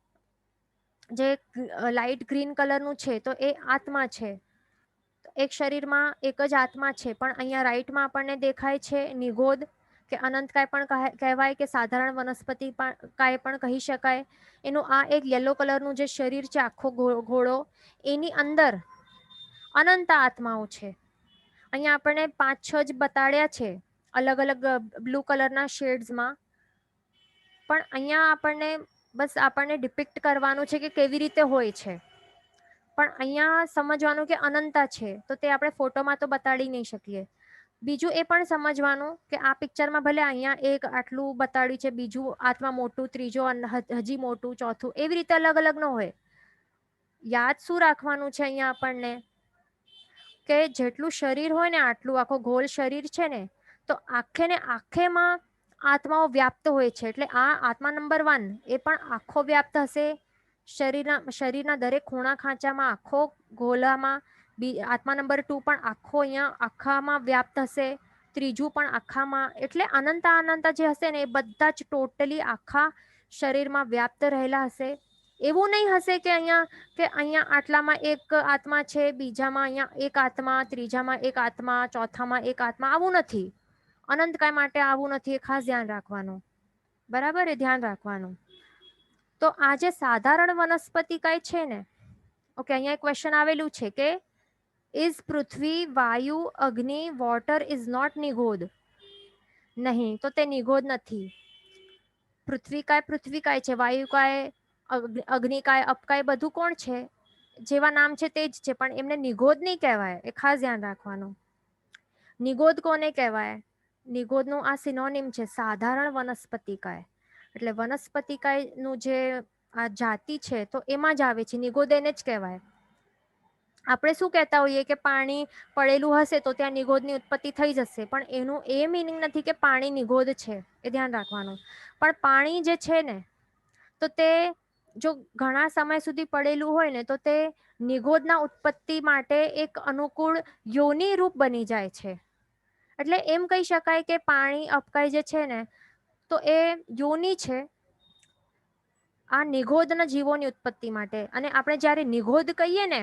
જે લાઇટ ગ્રીન કલરનું છે તો એ આત્મા છે. એક શરીરમાં એક જ આત્મા છે, પણ અહીંયા રાઈટમાં આપણને દેખાય છે નિગોદ કે અનંતકાય પણ કહેવાય કે સાધારણ વનસ્પતિ કાય પણ કહી શકાય. એનું આ એક યલો કલરનું જે શરીર છે, આખો ઘોડો, એની અંદર અનંત આત્માઓ છે. અહીંયા આપણને 5-6 જ બતાડ્યા છે અલગ અલગ બ્લુ કલરના શેડ્સમાં. પણ અહીંયા આપણને ડિપિક્ટ કરવાનું છે કે કેવી રીતે હોય છે. પણ અહીંયા સમજવાનું કે અનંતા છે, તો તે આપણે ફોટોમાં તો બતાડી નહીં શકીએ. બીજું એ પણ સમજવાનું કે આ પિક્ચરમાં ભલે અહીંયા એક આટલું બતાડ્યું છે, બીજું આત્મા મોટું, ત્રીજો હજી મોટું, ચોથું, એવી રીતે અલગ અલગ ન હોય. યાદ શું રાખવાનું છે અહીંયા આપણને કે જેટલું શરીર હોય ને, આટલું આખો ગોળ શરીર છે ને, તો આખે ને આખેમાં આત્માઓ વ્યાપ્ત હોય છે. એટલે આ આત્મા નંબર 1 એ પણ આખો વ્યાપ્ત હશે શરીરના દરેક ખૂણા ખાંચામાં, આખો ગોલામાં. આત્મા નંબર 2 પણ આખો અહીંયા આખામાં વ્યાપ્ત હશે, ત્રીજું પણ આખામાં. એટલે અનંત જે હશે ને એ બધા જ ટોટલી આખા શરીરમાં વ્યાપ્ત રહેલા હશે. એવું નહીં હશે કે અહીંયા આટલામાં એક આત્મા છે, બીજામાં અહીંયા એક આત્મા, ત્રીજામાં એક આત્મા, ચોથામાં એક આત્મા. આવું નથી. અનંતકાય માટે આવું નથી. એ ખાસ ધ્યાન રાખવાનું. બરાબર, એ ધ્યાન રાખવાનું. તો આ જે સાધારણ વનસ્પતિ કાય છે ને, ઓકે, અહીંયા એક ક્વેશ્ચન આવેલું છે કે ઇઝ પૃથ્વી, વાયુ, અગ્નિ, વોટર ઇઝ નોટ નિગોદ? નહીં, તો તે નિગોદ નથી. પૃથ્વી કાય છે, વાયુ કાય, અગ્નિ કાય, અપકાય, બધું કોણ છે? જેવા નામ છે તે જ છે, પણ એમને નિગોદ નહીં કહેવાય. એ ખાસ ધ્યાન રાખવાનું. નિગોદ કોને કહેવાય? નિગોદનું આ સિનોનિમ છે સાધારણ વનસ્પતિકાય. એટલે વનસ્પતિકાયનું જે આ જાતિ છે તો એમાં જ આવે છે. નિગોદ એને જ કહેવાય. આપણે શું કહેતા હોઈએ કે પાણી પડેલું હશે તો ત્યાં નિગોદની ઉત્પત્તિ થઈ જશે, પણ એનું એ મિનિંગ નથી કે પાણી નિગોદ છે. એ ધ્યાન રાખવાનું. પણ પાણી જે છે ને, તો તે જો ઘણા સમય સુધી પડેલું હોય ને તો તે નિગોદના ઉત્પત્તિ માટે એક અનુકૂળ યોનિ રૂપ બની જાય છે. એટલે એમ કહી શકાય કે પાણી, અપકાય જે છે ને, તો એ યોનિ છે આ નિગોદના જીવોની ઉત્પત્તિ માટે. અને આપણે જ્યારે નિગોદ કહીએ ને,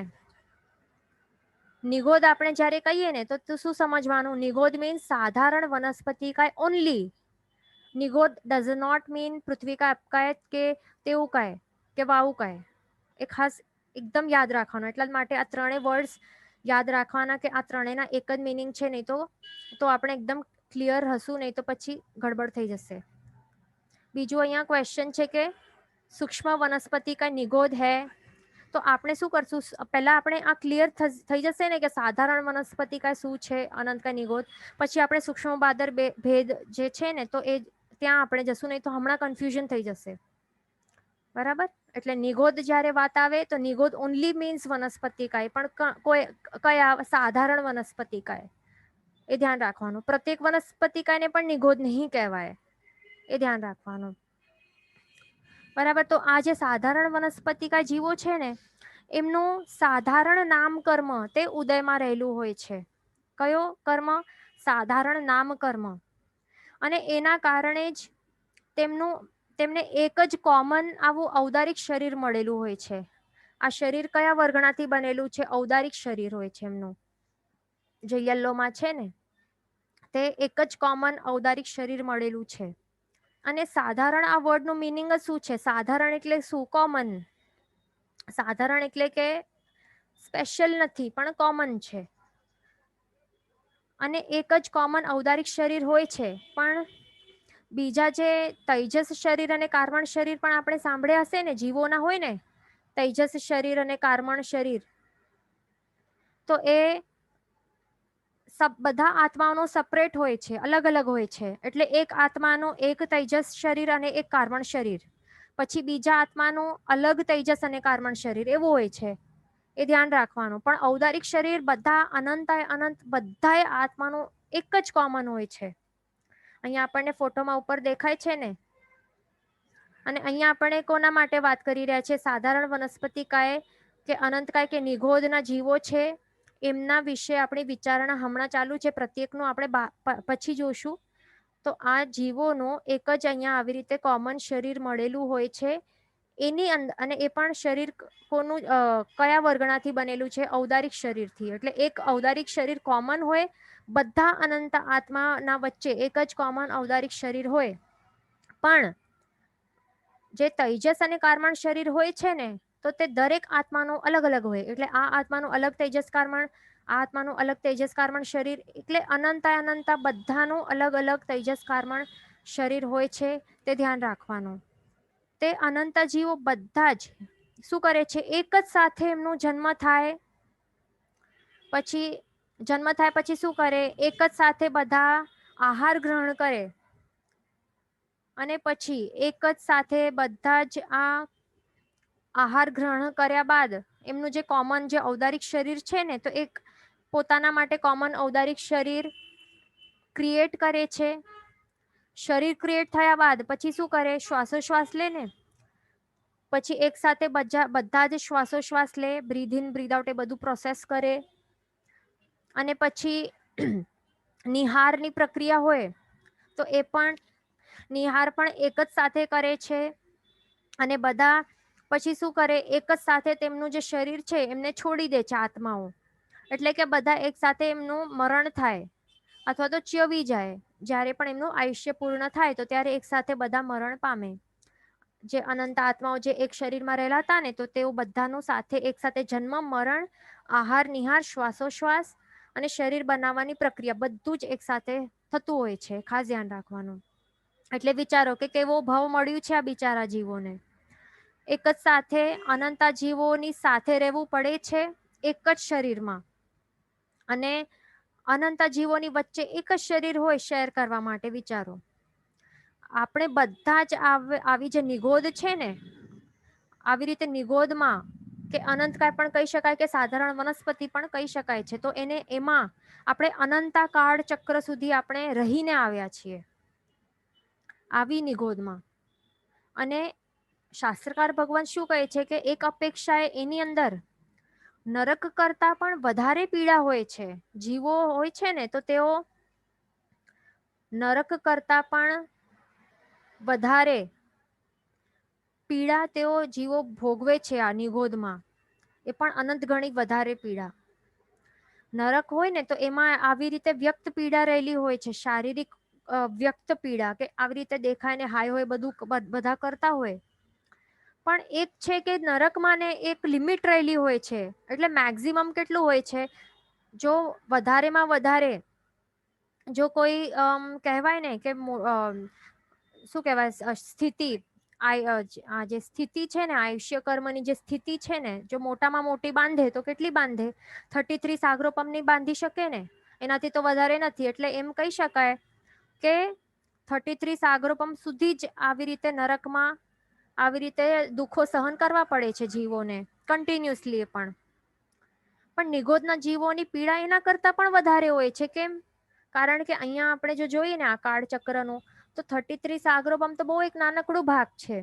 નિગોદ આપણે જ્યારે કહીએ ને તો શું સમજવાનું? નિગોદ મીન્સ સાધારણ વનસ્પતિ કાય ઓનલી. નિગોદ ડઝ નોટ મીન પૃથ્વી કાય, અપકાય કે તેવું કાય કે વાવું કાય. એ ખાસ એકદમ યાદ રાખવાનું. એટલા માટે આ ત્રણેય વર્ડ્સ યાદ રાખવાના કે આ ત્રણેયના એક જ મિનિંગ છે. નહીં તો આપણે એકદમ ક્લિયર હશું, નહીં તો પછી ગડબડ થઈ જશે. બીજું અહીંયા ક્વેશ્ચન છે કે સૂક્ષ્મ વનસ્પતિ કાય નિગોદ હૈ? તો આપણે શું કરશું? પહેલા આપણે આ ક્લિયર થઈ જશે ને કે સાધારણ વનસ્પતિ કાય શું છે, અનંત કાય નિગોદ. પછી આપણે સૂક્ષ્મ બાદર ભેદ જે છે ને, તો એ ત્યાં આપણે જશું. નહીં તો હમણાં કન્ફ્યુઝન થઈ જશે. બરાબર? એટલે નિગોદ જ્યારે વાત આવે તો નિગોદ ઓનલી મીન્સ વનસ્પતિ કાય, પણ કોઈ કયા સાધારણ વનસ્પતિ કાય, એ ધ્યાન રાખવાનું. પ્રત્યેક વનસ્પતિ કાયને પણ નિગોદ નહીં કહેવાય. એ ધ્યાન રાખવાનું. બરાબર? તો આ જે સાધારણ વનસ્પતિ કાય જીવો છે ને, એમનું સાધારણ નામ કર્મ તે ઉદયમાં રહેલું હોય છે. કયો કર્મ? સાધારણ નામ કર્મ. અને એના કારણે જ તેમને એક જ કોમન આવું ઔદારિક શરીર મળેલું હોય છે. આ શરીર કયા વર્ગણાથી બનેલું છે? ઔદારિક શરીર હોય છે એમનું. જે યલ્લોમાં છે ને, તે એક જ કોમન ઔદારિક શરીર મળેલું છે. અને સાધારણ આ વર્ડનું મિનિંગ જ શું છે? સાધારણ એટલે શું? કોમન. સાધારણ એટલે કે સ્પેશિયલ નથી, પણ કોમન છે. અને એક જ કોમન ઔદારિક શરીર હોય છે. પણ બીજા જે તૈજસ શરીર અને કાર્બન શરીર પણ આપણે સાંભળ્યા હશે ને, જીવોના હોય ને, તૈજસ શરીર અને કાર્બન શરીર. તો એ બધા આત્માઓનો સેપરેટ હોય છે, અલગ અલગ હોય છે. એટલે એક આત્માનું એક તૈજસ શરીર અને એક કાર્બન શરીર, પછી બીજા આત્માનું અલગ તૈજસ અને કાર્બન શરીર, એવું હોય છે. એ ધ્યાન રાખવાનું. પણ ઔદારિક શરીર બધા અનંત બધાય આત્માનું એક જ કોમન હોય છે. અહીંયા આપણને ફોટોમાં ઉપર દેખાય છે ને. અને અહીંયા આપણે કોના માટે વાત કરી રહ્યા છે? સાધારણ વનસ્પતિ કાય કે અનંતકાય કે નિગોદના જીવો છે, એમના વિશે આપણી વિચારણા હમણાં ચાલુ છે. પ્રત્યેકનું આપણે પછી જોશું. તો આ જીવોનું એક જ અહીંયા આવી રીતે કોમન શરીર મળેલું હોય છે. એની અંદર, અને એ પણ શરીર કોનું, કયા વર્ગણાથી બનેલું છે? ઔદારિક શરીરથી. એટલે એક ઔદારિક શરીર કોમન હોય. બધા અનંત આત્માના વચ્ચે એક જ કોમન ઔદારિક શરીર હોય. પણ જે તૈજસ અને કાર્બન શરીર હોય છે ને, તો તે દરેક આત્માનું અલગ અલગ હોય. એટલે આ આત્માનું અલગ તેજસ કાર્બન, આ આત્માનું અલગ તેજસ કાર્બન શરીર. એટલે અનંતા બધાનું અલગ અલગ તેજસ કાર્બન શરીર હોય છે. તે ધ્યાન રાખવાનું. તે અનંત જીવો બધા જ શું કરે છે? એક જ સાથે એમનો જન્મ થાય. પછી શું કરે? એક જ સાથે બધા આહાર ગ્રહણ કરે. અને પછી એક જ સાથે બધા જ આ આહાર ગ્રહણ કર્યા બાદ એમનું જે કોમન જે ઔદારિક શરીર છે ને, તો એક પોતાના માટે કોમન ઔદારિક શરીર ક્રિએટ કરે છે. શરીર ક્રિએટ થયા બાદ પછી શું કરે? શ્વાસોશ્વાસ લે ને. પછી એક સાથે બધા જ શ્વાસોશ્વાસ લે, બ્રીધ ઇન બ્રીધ આઉટ, એ બધું પ્રોસેસ કરે. અને પછી નિહારની પ્રક્રિયા હોય તો એ પણ નિહાર પણ એક જ સાથે કરે છે. અને બધા પછી શું કરે, એક જ સાથે તેમનું જે શરીર છે એમને છોડી દે છે આત્માઓ, એટલે કે બધા એક સાથે એમનું મરણ થાય અથવા તો ચ્યવી જાય. જ્યારે પણ એમનું આયુષ્ય પૂર્ણ થાય તો ત્યારે એક સાથે બધા મરણ પામે. જે અનંત આત્માઓ જે એક શરીરમાં રહેલા હતા ને, તો તેઓ બધાનું સાથે એક સાથે જન્મ, મરણ, આહાર નિહાર, શ્વાસોશ્વાસ અને શરીર બનાવવાની પ્રક્રિયા બધું જ એક સાથે થતું હોય છે. ખાસ ધ્યાન રાખવાનું. એટલે વિચારો કે કેવો ભાવ મળ્યું છે આ બિચારા જીવોને. એક જ સાથે અનંતા જીવોની સાથે રહેવું પડે છે એક જ શરીરમાં, અને અનંતા જીવોની વચ્ચે એક જ શરીર હોય શેર કરવા માટે. વિચારો, આપણે બધા જ આવી જે નિગોદ છે ને, આવી રીતે નિગોદમાં કે અનંતકાળ પણ કહી શકાય કે સાધારણ વનસ્પતિ પણ કહી શકાય છે. તો એમાં આપણે અનંતા કાળ ચક્ર સુધી આપણે રહીને આવ્યા છીએ આવી નિગોદમાં. અને શાસ્ત્રકાર ભગવાન શું કહે છે કે એક અપેક્ષાએ એની અંદર નરક કરતા પણ વધારે પીડા હોય છે. જીવો હોય છે ને, તો તેઓ નરક કરતા પણ વધારે પીડા તેઓ જીવો ભોગવે છે આ નિગોદમાં. એ પણ અનંત ગણી વધારે પીડા. નરક હોય ને તો એમાં આવી રીતે વ્યક્ત પીડા રહેલી હોય છે, શારીરિક વ્યક્ત પીડા, કે આવી રીતે દેખાય ને હાય હોય બધું બધા કરતા હોય. પણ એક છે કે નરકમાં ને એક લિમિટ રહેલી હોય છે. એટલે મેક્સિમમ કેટલું હોય છે, જો વધારેમાં વધારે જો કોઈ કહેવાય ને કે શું કહેવાય સ્થિતિ, આ જે સ્થિતિ છે ને, આયુષ્ય કર્મની જે સ્થિતિ છે ને, જો મોટામાં મોટી બાંધે તો કેટલી બાંધે? 33 સાગરોપમ ની બાંધી શકે ને, એનાથી તો વધારે નથી. એટલે એમ કહી શકાય કે 33 સાગરોપમ સુધી જ આવી રીતે નરકમાં આવી રીતે દુઃખો સહન કરવા પડે છે જીવોને કન્ટિન્યુઅસલી. પણ નિગોદના જીવોની પીડા એના કરતા પણ વધારે હોય છે. કેમ? કારણ કે અહીંયા આપણે જો જોઈએ ને આ કાળચક્રનું, તો 33 સાગરોપમ તો બહુ એક નાનકડું ભાગ છે.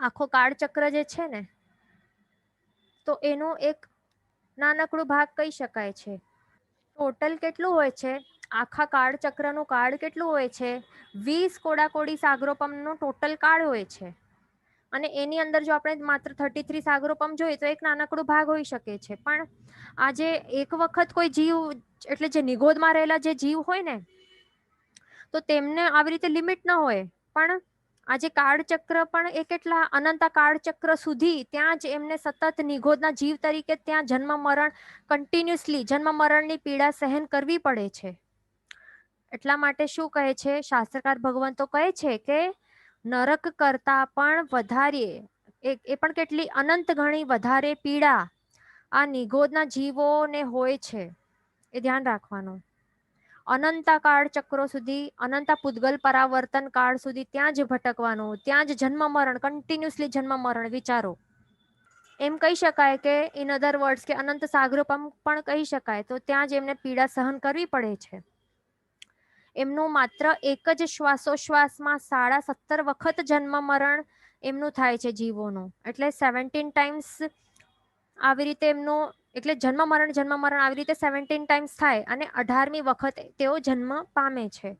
આખો કાળચક્ર જે છે ને, તો એનું એક નાનકડું ભાગ કહી શકાય છે. ટોટલ કેટલું હોય છે આખા કાળચક્રનું? કાળ કેટલું હોય છે? 20 કોડાકોડી સાગરોપમ નું ટોટલ કાળ હોય છે. અને એની અંદર જો આપણે માત્ર 33 સાગરોપમ જોઈએ તો એક નાનકડું ભાગ હોઈ શકે છે. પણ આજે એક વખત કોઈ જીવ, એટલે જે નિગોદમાં રહેલા જે જીવ હોય ને, તો તેમને આવી રીતે લિમિટ ન હોય. પણ આજે કાળચક્ર પણ એ કેટલા અનંતા કાળચક્ર સુધી ત્યાં જ એમને સતત નિગોદના જીવ તરીકે ત્યાં જન્મ મરણ, કન્ટિન્યુઅસલી જન્મ મરણની પીડા સહન કરવી પડે છે. એટલા માટે શું કહે છે શાસ્ત્રકાર ભગવાન? તો કહે છે કે નરક કરતા પણ વધારે, એ પણ કેટલી અનંત ગણી વધારે પીડા આ નિગોદના જીવોને હોય છે. એ ધ્યાન રાખવાનું. અનંતા કાળ ચક્રો સુધી, અનંતા પૂદગલ પરાવર્તન કાળ સુધી ત્યાં જ ભટકવાનું, ત્યાં જ જન્મ મરણ, કન્ટિન્યુઅસલી જન્મ મરણ. વિચારો, એમ કહી શકાય કે ઇન અધર વર્ડ્સ કે અનંત સાગરોપમ પણ કહી શકાય. તો ત્યાં જ એમને પીડા સહન કરવી પડે છે. એમનું માત્ર એક જ શ્વાસોશ્વાસમાં 17.5 વખત જન્મ મરણ એમનું થાય છે જીવોનું. એટલે 17 ટાઈમ્સ આવી રીતે એમનું, એટલે જન્મ મરણ આવી રીતે 17 ટાઈમ્સ થાય, અને 18મી વખત તેઓ જન્મ પામે છે.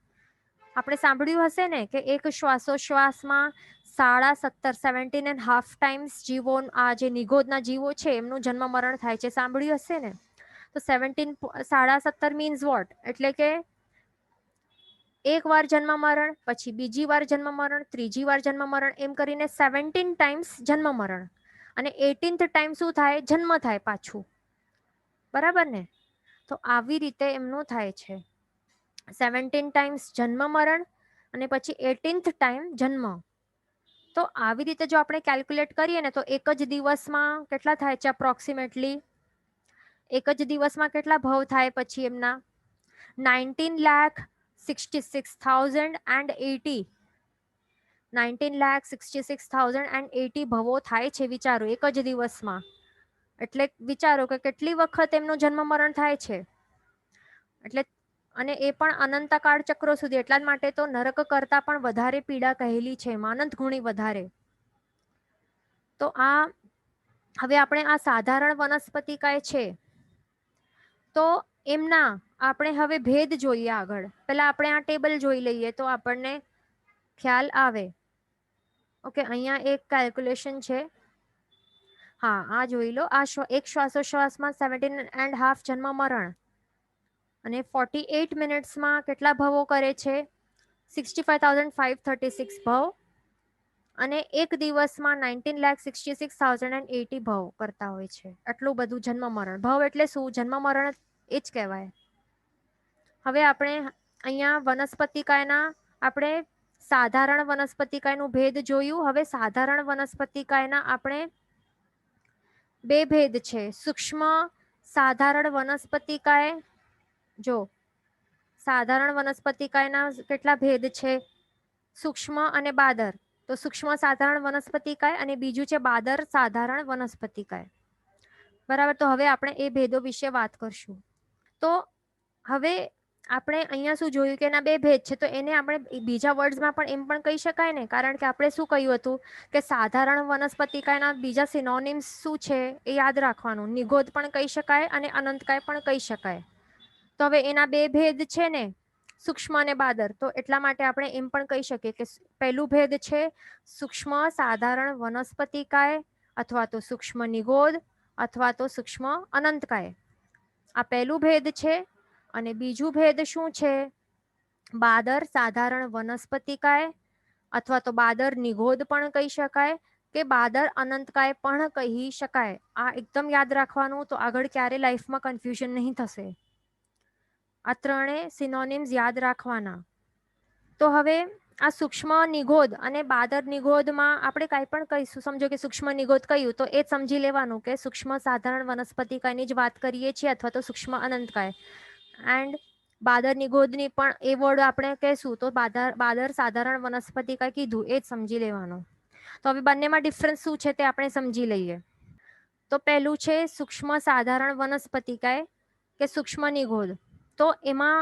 આપણે સાંભળ્યું હશે ને કે એક શ્વાસોશ્વાસમાં 17.5 17.5 ટાઈમ્સ જીવો, આ જે નિગોદના જીવો છે એમનું જન્મ મરણ થાય છે. સાંભળ્યું હશે ને? તો 17 મીન્સ વોટ? એટલે કે એક વાર જન્મ મરણ, પછી બીજી વાર જન્મ મરણ, ત્રીજી વાર જન્મ મરણ, એમ કરીને 17 ટાઈમ્સ જન્મ મરણ. અને 18th ટાઈમ શું થાય? જન્મ થાય પાછું. બરાબર ને? તો આવી રીતે એમનું થાય છે. 17 ટાઈમ્સ જન્મ મરણ અને પછી 18th ટાઈમ જન્મ. તો આવી રીતે જો આપણે કેલ્ક્યુલેટ કરીએ ને, તો એક જ દિવસમાં કેટલા થાય છે અપ્રોક્સિમેટલી? એક જ દિવસમાં કેટલા ભવ થાય પછી એમના? 19,66,080. 19,66,080 ભવો થાય છે. વિચારો, એક જ દિવસમાં. એટલે વિચારો કે કેટલી વખત એમનું જન્મ મરણ થાય છે. એટલે, અને એ પણ અનંતકાળ ચક્રો સુધી. એટલા માટે તો નરક કરતા પણ વધારે પીડા કહેલી છે, અનંત ગુણી વધારે. તો આ હવે આપણે આ સાધારણ વનસ્પતિકાય છે, તો એમના આપણે હવે ભેદ જોઈએ આગળ. પહેલા આપણે આ ટેબલ જોઈ લઈએ તો આપણને ખ્યાલ આવે. ઓકે, અહીંયા એક કેલ્ક્યુલેશન છે. હા, આ જોઈ લો. આ એક શ્વાસોશ્વાસમાં 17.5 જન્મ મરણ અને 48 મિનિટ્સમાં કેટલા ભવો કરે છે? 65,536 ભવ અને એક દિવસમાં 19,66,080 ભવ કરતા હોય છે. આટલું બધું જન્મ મરણ. ભવ એટલે શું? જન્મ મરણ એ જ કહેવાય. હવે આપણે અહીંયા વનસ્પતિકાયના આપણે સાધારણ વનસ્પતિકાયનું ભેદ જોયું. હવે સાધારણ વનસ્પતિકાયના આપણે બે ભેદ છે. સૂક્ષ્મ સાધારણ વનસ્પતિકાય. જો સાધારણ વનસ્પતિકાયના કેટલા ભેદ છે? સૂક્ષ્મ અને બાદર. તો સૂક્ષ્મ સાધારણ વનસ્પતિકાય અને બીજું છે બાદર સાધારણ વનસ્પતિકાય. બરાબર. તો હવે આપણે એ ભેદો વિશે વાત કરશું. તો હવે આપણે અહીંયા શું જોયું કે એના બે ભેદ છે. તો એને આપણે બીજા વર્ડ્સમાં પણ એમ પણ કહી શકાય ને, કારણ કે આપણે શું કહ્યું હતું કે સાધારણ વનસ્પતિકાયના બીજા સિનોનિમ્સ શું છે એ યાદ રાખવાનું. નિગોદ પણ કહી શકાય અને અનંતકાય પણ કહી શકાય. તો હવે એના બે ભેદ છે ને, સૂક્ષ્મ અને બાદર. તો એટલા માટે આપણે એમ પણ કહી શકીએ કે પહેલું ભેદ છે સૂક્ષ્મ સાધારણ વનસ્પતિકાય અથવા તો સૂક્ષ્મ નિગોદ અથવા તો સૂક્ષ્મ અનંતકાય. આ પહેલું ભેદ છે. અને બીજું ભેદ શું છે? બાદર સાધારણ વનસ્પતિકાય અથવા તો બાદર નિગોદ પણ કહી શકાય કે બાદર અનંતકાય પણ કહી શકાય. આ એકદમ યાદ રાખવાનું. તો આગળ ક્યારે લાઈફમાં કન્ફ્યુઝન નહીં થશે. આ ત્રણે સિનોનિમ્સ યાદ રાખવાના. તો હવે આ સૂક્ષ્મ નિગોદ અને બાદર નિગોદમાં આપણે કાંઈ પણ કહીશું. સમજો કે સૂક્ષ્મ નિગોદ કહ્યું તો એ સમજી લેવાનું કે સૂક્ષ્મ સાધારણ વનસ્પતિકાયની જ વાત કરીએ છીએ અથવા તો સૂક્ષ્મ અનંતકાય. એન્ડ બાદર નિગોદની પણ એ વર્ડ આપણે કહેશું તો બાદર સાધારણ વનસ્પતિકાય કીધું એ જ સમજી લેવાનું. તો હવે બંનેમાં ડિફરન્સ શું છે તે આપણે સમજી લઈએ. તો પહેલું છે સૂક્ષ્મ સાધારણ વનસ્પતિકાય કે સૂક્ષ્મ નિગોદ. તો એમાં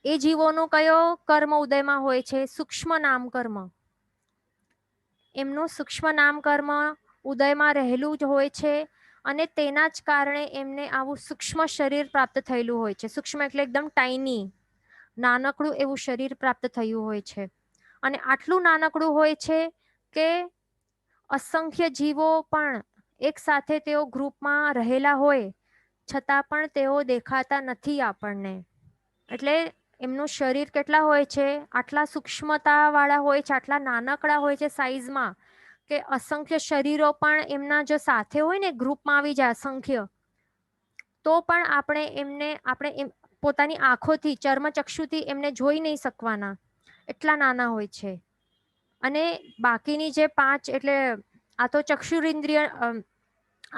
એ જીવોનો કયો કર્મ ઉદયમાં હોય છે? સૂક્ષ્મ નામ કર્મ. એમનું સૂક્ષ્મ નામ કર્મ ઉદયમાં રહેલું જ હોય છે અને તેના જ કારણે એમને આવું સૂક્ષ્મ શરીર પ્રાપ્ત થયેલું હોય છે. સૂક્ષ્મ એટલે એકદમ ટાઈની, નાનકડું એવું શરીર પ્રાપ્ત થયું હોય છે. અને આટલું નાનકડું હોય છે કે અસંખ્ય જીવો પણ એક સાથે તેઓ ગ્રુપમાં રહેલા હોય છતાં પણ તેઓ દેખાતા નથી આપણને. એટલે એમનું શરીર કેટલા હોય છે? આટલા સૂક્ષ્મતા વાળા હોય છે, આટલા નાનકડા હોય છે સાઈઝમાં કે અસંખ્ય શરીરો પણ એમના જો સાથે હોય ને ગ્રુપમાં આવી જાય અસંખ્ય, તો પણ આપણે પોતાની આંખોથી ચર્મચક્ષુથી એમને જોઈ નહીં શકવાના. એટલા નાના હોય છે. અને બાકીની જે 5 એટલે આ તો ચક્ષુરિન્દ્રિય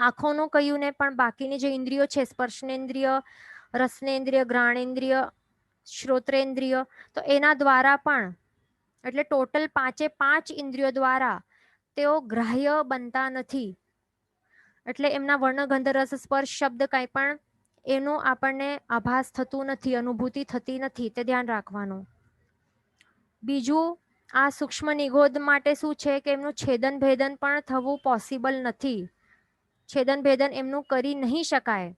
આંખોનું કહ્યું ને, પણ બાકીની જે ઇન્દ્રિયો છે સ્પર્શનેન્દ્રિય, રસનેન્દ્રિય, ઘ્રાણેન્દ્રિય, શ્રોત્રેન્દ્રિય, તો એના દ્વારા પણ એટલે ટોટલ 5 ઇન્દ્રિયો દ્વારા તેઓ ગ્રાહ્ય બનતા નથી. એટલે એમના વર્ણ ગંધ રસ સ્પર્શ શબ્દ કાંઈ પણ એનું આપણને આભાસ થતું નથી, અનુભૂતિ થતી નથી. તે ધ્યાન રાખવાનું. બીજું આ સૂક્ષ્મ નિગોદ માટે શું છે કે એમનું છેદન ભેદન પણ થવું પોસિબલ નથી. છેદન ભેદન એમનું કરી નહીં શકાય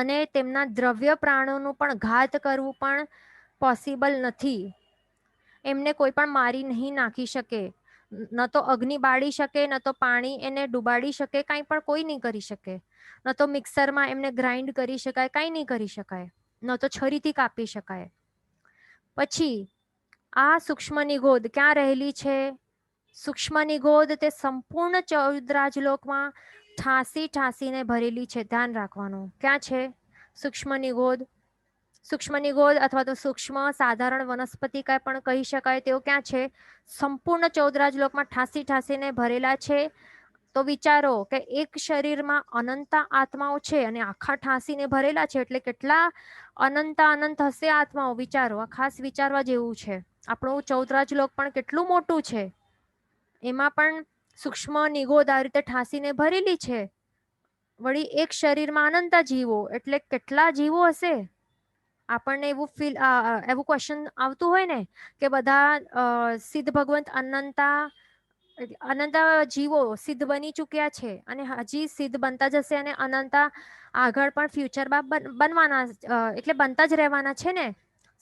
અને તેમના દ્રવ્ય પ્રાણોનું પણ ઘાત કરવું પણ પોસિબલ નથી. એમને કોઈ પણ મારી નહીં નાખી શકે. ન તો અગ્નિ બાળી શકે, ન તો પાણી એને ડુબાડી શકે, કાંઈ પણ કોઈ નહીં કરી શકે. ન તો મિક્સરમાં એમને ગ્રાઇન્ડ કરી શકાય, કાંઈ નહીં કરી શકાય. ન તો છરીથી કાપી શકાય. પછી આ સૂક્ષ્મ નિગોદ ક્યાં રહેલી છે? સૂક્ષ્મ નિગોદ તે સંપૂર્ણ 14 રાજલોકમાં ઠાંસીને ભરેલી છે. ધ્યાન રાખવાનું. ક્યાં છે સૂક્ષ્મ નિગોદ? સૂક્ષ્મ નિગોદ અથવા તો સૂક્ષ્મ સાધારણ વનસ્પતિકાય પણ કહી શકાય. તેઓ ક્યાં છે? સંપૂર્ણ 14 રાજલોકમાં ઠાંસીને ભરેલા છે. તો વિચારો કે એક શરીરમાં અનંત આત્માઓ છે અને આખા ઠાંસીને ભરેલા છે, એટલે કેટલા અનંત હશે આત્માઓ. વિચારો. આ ખાસ વિચારવા જેવું છે. આપણું 14 રાજલોક પણ કેટલું મોટું છે. એમાં પણ સૂક્ષ્મ નિગોદ આ રીતે ઠાંસીને ભરેલી છે. વળી એક શરીરમાં અનંત જીવો, એટલે કેટલા જીવો હશે? આપણને એવું ક્વેશ્ચન આવતું હોય ને કે બધા સિદ્ધ ભગવંત અનંત જીવો સિદ્ધ બની ચૂક્યા છે અને હજી સિદ્ધ બનતા જશે અને અનંત આગળ પણ ફ્યુચરમાં બનવાના, એટલે બનતા જ રહેવાના છે ને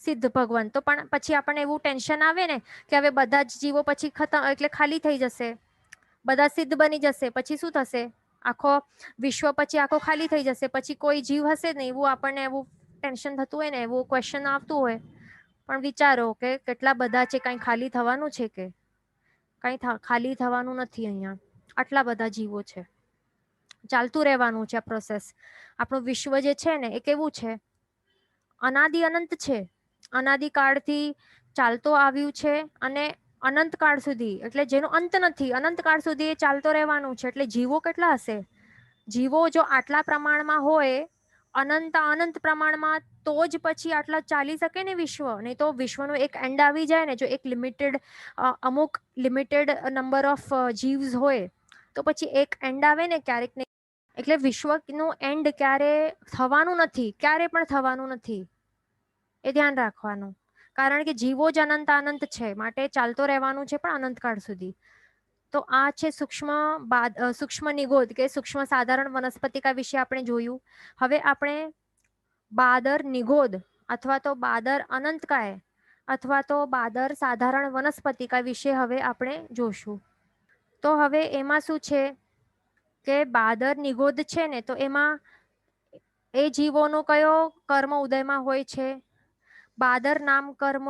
સિદ્ધ ભગવાન. તો પણ પછી આપણને એવું ટેન્શન આવે ને કે હવે બધા જ જીવો પછી ખતમ એટલે ખાલી થઈ જશે, બધા સિદ્ધ બની જશે, પછી શું થશે? આખો વિશ્વ પછી આખો ખાલી થઈ જશે, પછી કોઈ જીવ હશે નહીં, એવું આપણને એવું ટેન્શન થતું હોય ને, એવું ક્વેશ્ચન આવતું હોય. પણ વિચારો કે કેટલા બધા છે, કંઈ ખાલી થવાનું છે કે કંઈ ખાલી થવાનું નથી. અહીંયા આટલા બધા જીવો છે, ચાલતું રહેવાનું છે આ પ્રોસેસ. આપણું વિશ્વ જે છે ને એ કેવું છે, અનાદિ અનંત છે, અનાદિકાળથી ચાલતો આવ્યું છે અને અનંતકાળ સુધી, એટલે જેનો અંત નથી, અનંતકાળ સુધી એ ચાલતો રહેવાનું છે. એટલે જીવો કેટલા હશે? જીવો જો આટલા પ્રમાણમાં હોય, અનંત અનંત પ્રમાણમાં, તો જ પછી આટલા ચાલી શકે ને વિશ્વ. નહીં તો વિશ્વનો એક એન્ડ આવી જાય ને, જો એક લિમિટેડ અમુક લિમિટેડ નંબર ઓફ જીવ્સ હોય તો પછી એક એન્ડ આવે ને ક્યારેક ને. એટલે વિશ્વનું એન્ડ ક્યારે થવાનું નથી, ક્યારે પણ થવાનું નથી, એ ધ્યાન રાખવાનું. કારણ કે જીવો જ અનંત અનંત છે, માટે ચાલતો રહેવાનું છે પણ અનંતકાળ સુધી. તો આ છે સૂક્ષ્મ નિગોદ કે સૂક્ષ્મ સાધારણ વનસ્પતિકા વિશે આપણે જોયું. હવે આપણે બાદર નિગોદ અથવા તો બાદર અનંતકાય અથવા તો બાદર સાધારણ વનસ્પતિકા વિશે હવે આપણે જોશું. તો હવે એમાં શું છે કે બાદર નિગોદ છે ને, તો એમાં એ જીવોનો કયો કર્મ ઉદયમાં હોય છે? બાદર નામ કર્મ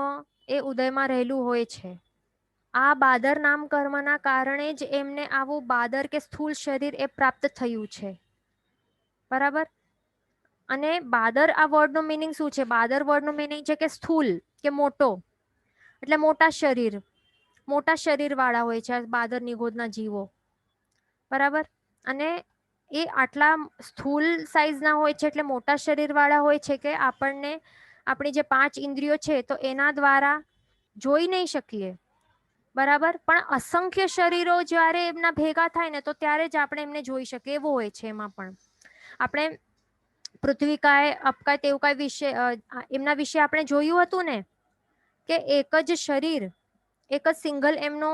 એ ઉદયમાં રહેલું હોય છે. આ બાદર નામ કર્મના કારણે જ એમને આવું બાદર કે સ્થૂળ શરીર એ પ્રાપ્ત થયું છે. બરાબર? અને બાદર આ વર્ડનો મિનિંગ શું છે? બાદર વર્ડનો મિનિંગ છે કે સ્થૂલ કે મોટો, એટલે મોટા શરીર વાળા હોય છે બાદર નિગોદના જીવો. બરાબર? અને એ આટલા સ્થૂલ સાઈઝના હોય છે, એટલે મોટા શરીર વાળા હોય છે કે આપણને આપણી જે 5 ઇન્દ્રિયો છે તો એના દ્વારા જોઈ નહીં શકીએ. બરાબર? પણ અસંખ્ય શરીરો જ્યારે એમના ભેગા થાય ને, તો ત્યારે જ આપણે એમને જોઈ શકીએ, એવું હોય છે. એમાં પણ આપણે પૃથ્વીકાય, અપકાય, તેવકાય વિશે એમના વિશે આપણે જોયું હતું ને કે એક જ શરીર, એક જ સિંગલ એમનો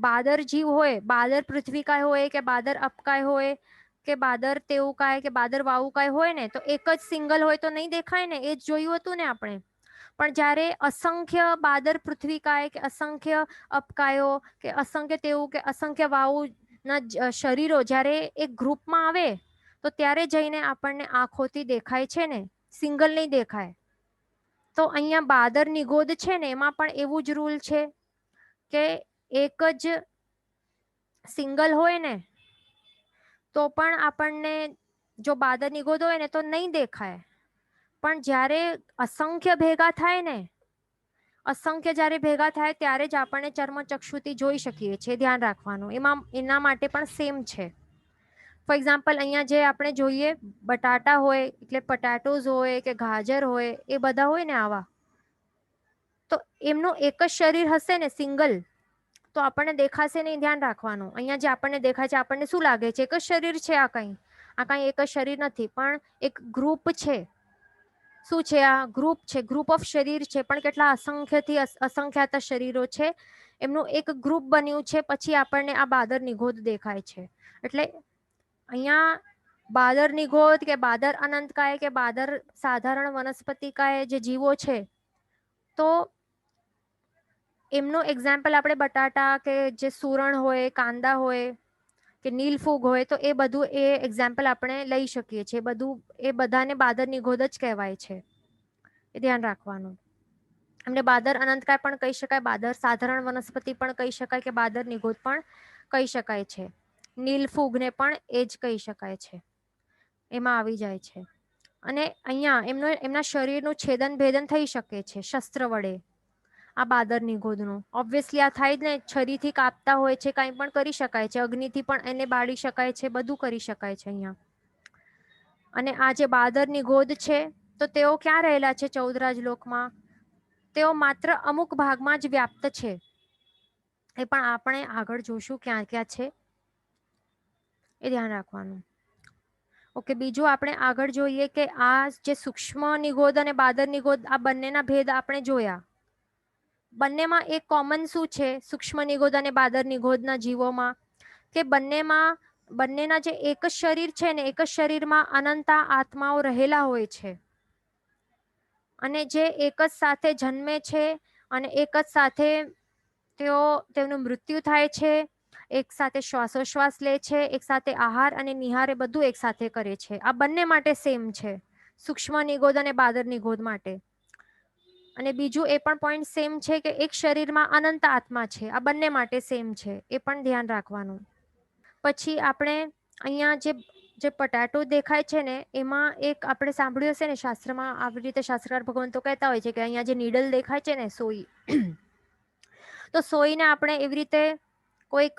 બાદર જીવ હોય, બાદર પૃથ્વીકાય હોય કે બાદર અપકાય હોય કે બાદર તેવકાય કે બાદર વાવુકાય હોય ને, તો એક જ સિંગલ હોય તો નહીં દેખાય ને, એ જ જોયું હતું ને આપણે. પણ જ્યારે અસંખ્ય બાદર પૃથ્વીકાય કે અસંખ્ય અપકાયો કે અસંખ્ય તેવું કે અસંખ્ય વાવુના શરીરો જ્યારે એક ગ્રુપમાં આવે, તો ત્યારે જઈને આપણને આંખોથી દેખાય છે ને, સિંગલ નહીં દેખાય. તો અહીંયા બાદર નિગોદ છે ને, એમાં પણ એવું જ રૂલ છે કે એક જ સિંગલ હોય ને તો પણ આપણને, જો બાદર નિગોદ હોય ને તો નહીં દેખાય. પણ જ્યારે અસંખ્ય ભેગા થાય ને, અસંખ્ય જ્યારે ભેગા થાય ત્યારે જ આપણને ચર્મચક્ષુથી જોઈ શકીએ છીએ. ધ્યાન રાખવાનું. એના માટે પણ સેમ છે. ફોર એક્ઝામ્પલ, અહીંયા જે આપણે જોઈએ બટાટા હોય, એટલે પટાટોઝ હોય કે ગાજર હોય, એ બધા હોય ને આવા, તો એમનું એક જ શરીર હશે ને સિંગલ, તો આપણને દેખાશે નહીં. ધ્યાન રાખવાનું. અહીંયા જે આપણને દેખાય છે, આપણને શું લાગે છે? એક જ શરીર છે. આ કંઈ એક જ શરીર નથી, પણ એક ગ્રુપ છે. શું છે? આ ગ્રુપ છે, ગ્રુપ ઓફ શરીર છે. પણ કેટલા અસંખ્યથી અસંખ્યાત શરીરો છે, એમનું એક ગ્રુપ બન્યું છે. પછી આપણને આ બાદર નિગોદ દેખાય છે. એટલે અહીંયા બાદર નિગોદ કે બાદર અનંતકાય કે બાદર સાધારણ વનસ્પતિકાય જે જીવો છે, તો એમનું એક્ઝામ્પલ આપણે બટાટા કે જે સુરણ હોય, કાંદા હોય કે નીલફૂગ હોય, તો એ બધું એ એક્ઝામ્પલ આપણે લઈ શકીએ છીએ. બધું એ બધાને બાદર નિગોદ જ કહેવાય છે. એ ધ્યાન રાખવાનું. એમને બાદર અનંતકાય પણ કહી શકાય, બાદર સાધારણ વનસ્પતિ પણ કહી શકાય કે બાદર નિગોદ પણ કહી શકાય છે. નીલફૂગને પણ એ જ કહી શકાય છે. એમાં આવી જાય છે. અને અહીંયા એમના શરીરનું છેદન ભેદન થઈ શકે છે શસ્ત્ર વડે. આ બાદર નિગોદનું ઓબ્વિયસલી આ થાય જ ને, છરીથી કાપતા હોય છે, કંઈ પણ કરી શકાય છે, અગ્નિથી પણ એને બાળી શકાય છે, બધું કરી શકાય છે અહીંયા. અને આ જે બાદર નિગોદ છે, તો તેઓ ક્યાં રહેલા છે? 14 લોકમાં. તેઓ માત્ર અમુક ભાગમાં જ વ્યાપ્ત છે. એ પણ આપણે આગળ જોશું ક્યાં ક્યાં છે, એ ધ્યાન રાખવાનું. ઓકે, બીજું આપણે આગળ જોઈએ કે આ જે સૂક્ષ્મ નિગોદ અને બાદર નિગોદ, આ બંનેના ભેદ આપણે જોયા. બંનેમાં એક કોમન શું છે સૂક્ષ્મ નિગોદ અને બાદર નિગોદના જીવોમાં? કે બંનેના જે એક જ શરીર છે ને, એક જ શરીરમાં અનંતા આત્માઓ રહેલા હોય છે. અને જે એક જ સાથે જન્મે છે અને એક જ સાથે તેમનું મૃત્યુ થાય છે. એક સાથે શ્વાસોશ્વાસ લે છે, એક સાથે આહાર અને નિહાર એ બધું એક સાથે કરે છે. આ બંને માટે સેમ છે, સૂક્ષ્મ નિગોદ અને બાદર નિગોદ માટે. અને બીજું એ પણ પોઈન્ટ સેમ છે કે એક શરીરમાં અનંત આત્મા છે. આ બંને માટે સેમ છે, એ પણ ધ્યાન રાખવાનું. પછી આપણે અહીંયા જે પટાટો દેખાય છે ને, એમાં એક આપણે સાંભળ્યું હશે ને શાસ્ત્રમાં, આવી રીતે શાસ્ત્રકાર ભગવંતો કહેતા હોય છે કે અહીંયા જે નીડલ દેખાય છે ને સોઈ, તો સોઈને આપણે એવી રીતે કોઈક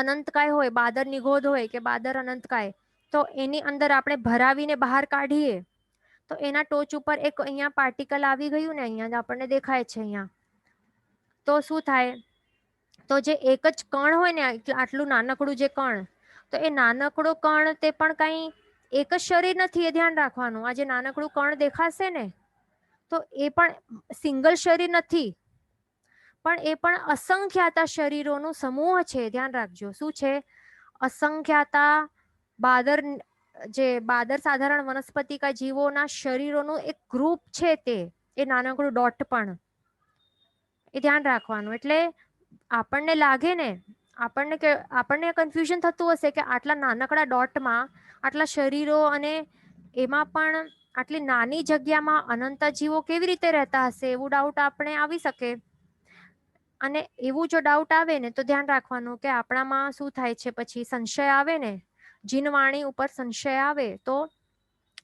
અનંતકાય હોય, બાદર નિગોદ હોય કે બાદર અનંતકાય, તો એની અંદર આપણે ભરાવીને બહાર કાઢીએ તો એના ટોચ ઉપર એક અહીંયા પાર્ટિકલ આવી ગયું ને, અહીંયા આપણને દેખાય છે અહીંયા, તો શું થાય, તો જે એક જ કણ હોય ને, આટલું નાનકડું જે કણ, તો એ નાનકડો કણ તે પણ કઈ એક જ શરીર નથી, એ ધ્યાન રાખવાનું. આ જે નાનકડું કણ દેખાશે ને, તો એ પણ સિંગલ શરીર નથી, પણ એ પણ અસંખ્યાતા શરીરોનું સમૂહ છે. ધ્યાન રાખજો, શું છે? અસંખ્યાતા બાદર, જે બાદર સાધારણ વનસ્પતિકા જીવોના શરીરોનું એક ગ્રુપ છે, તે એ નાનકડું ડોટ પણ એ ધ્યાન રાખવાનું. એટલે આપણને લાગે ને, આપણને કન્ફ્યુઝન થતું હશે કે આટલા નાનકડા ડોટમાં આટલા શરીરો, અને એમાં પણ આટલી નાની જગ્યામાં અનંત જીવો કેવી રીતે રહેતા હશે, એવું ડાઉટ આપણે આવી શકે. અને એવું જો ડાઉટ આવે ને, તો ધ્યાન રાખવાનું કે આપણામાં શું થાય છે, પછી સંશય આવે ને, જીનવાણી ઉપર સંશય આવે તો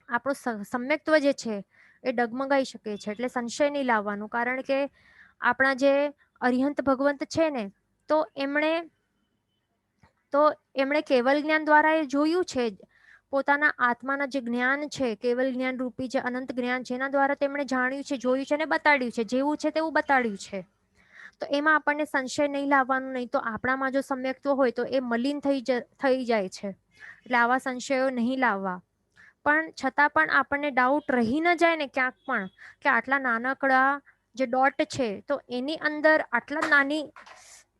આપણું સમ્યક્ત્વ જે છે એ ડગમગાઈ શકે છે. એટલે સંશય નહીં લાવવાનું, કારણ કે આપણા જે અરિહંત ભગવંત છે ને, તો એમણે કેવલ જ્ઞાન દ્વારા એ જોયું છે, પોતાના આત્માના જે જ્ઞાન છે, કેવલ જ્ઞાન રૂપી જે અનંત જ્ઞાન છે, એના દ્વારા તેમણે જાણ્યું છે, જોયું છે અને બતાડ્યું છે, જેવું છે તેવું બતાડ્યું છે. તો એમાં આપણને સંશય નહીં લાવવાનું. નહીં તો આપણામાં જો સમ્યક્ત્વ હોય તો એ મલિન થઈ જાય છે. એટલે આવા સંશયો નહીં લાવવા. પણ છતાં પણ આપણને ડાઉટ રહી ન જાય ને ક્યાંક પણ, કે આટલા નાનકડા જે ડોટ છે, તો એની અંદર આટલા નાની,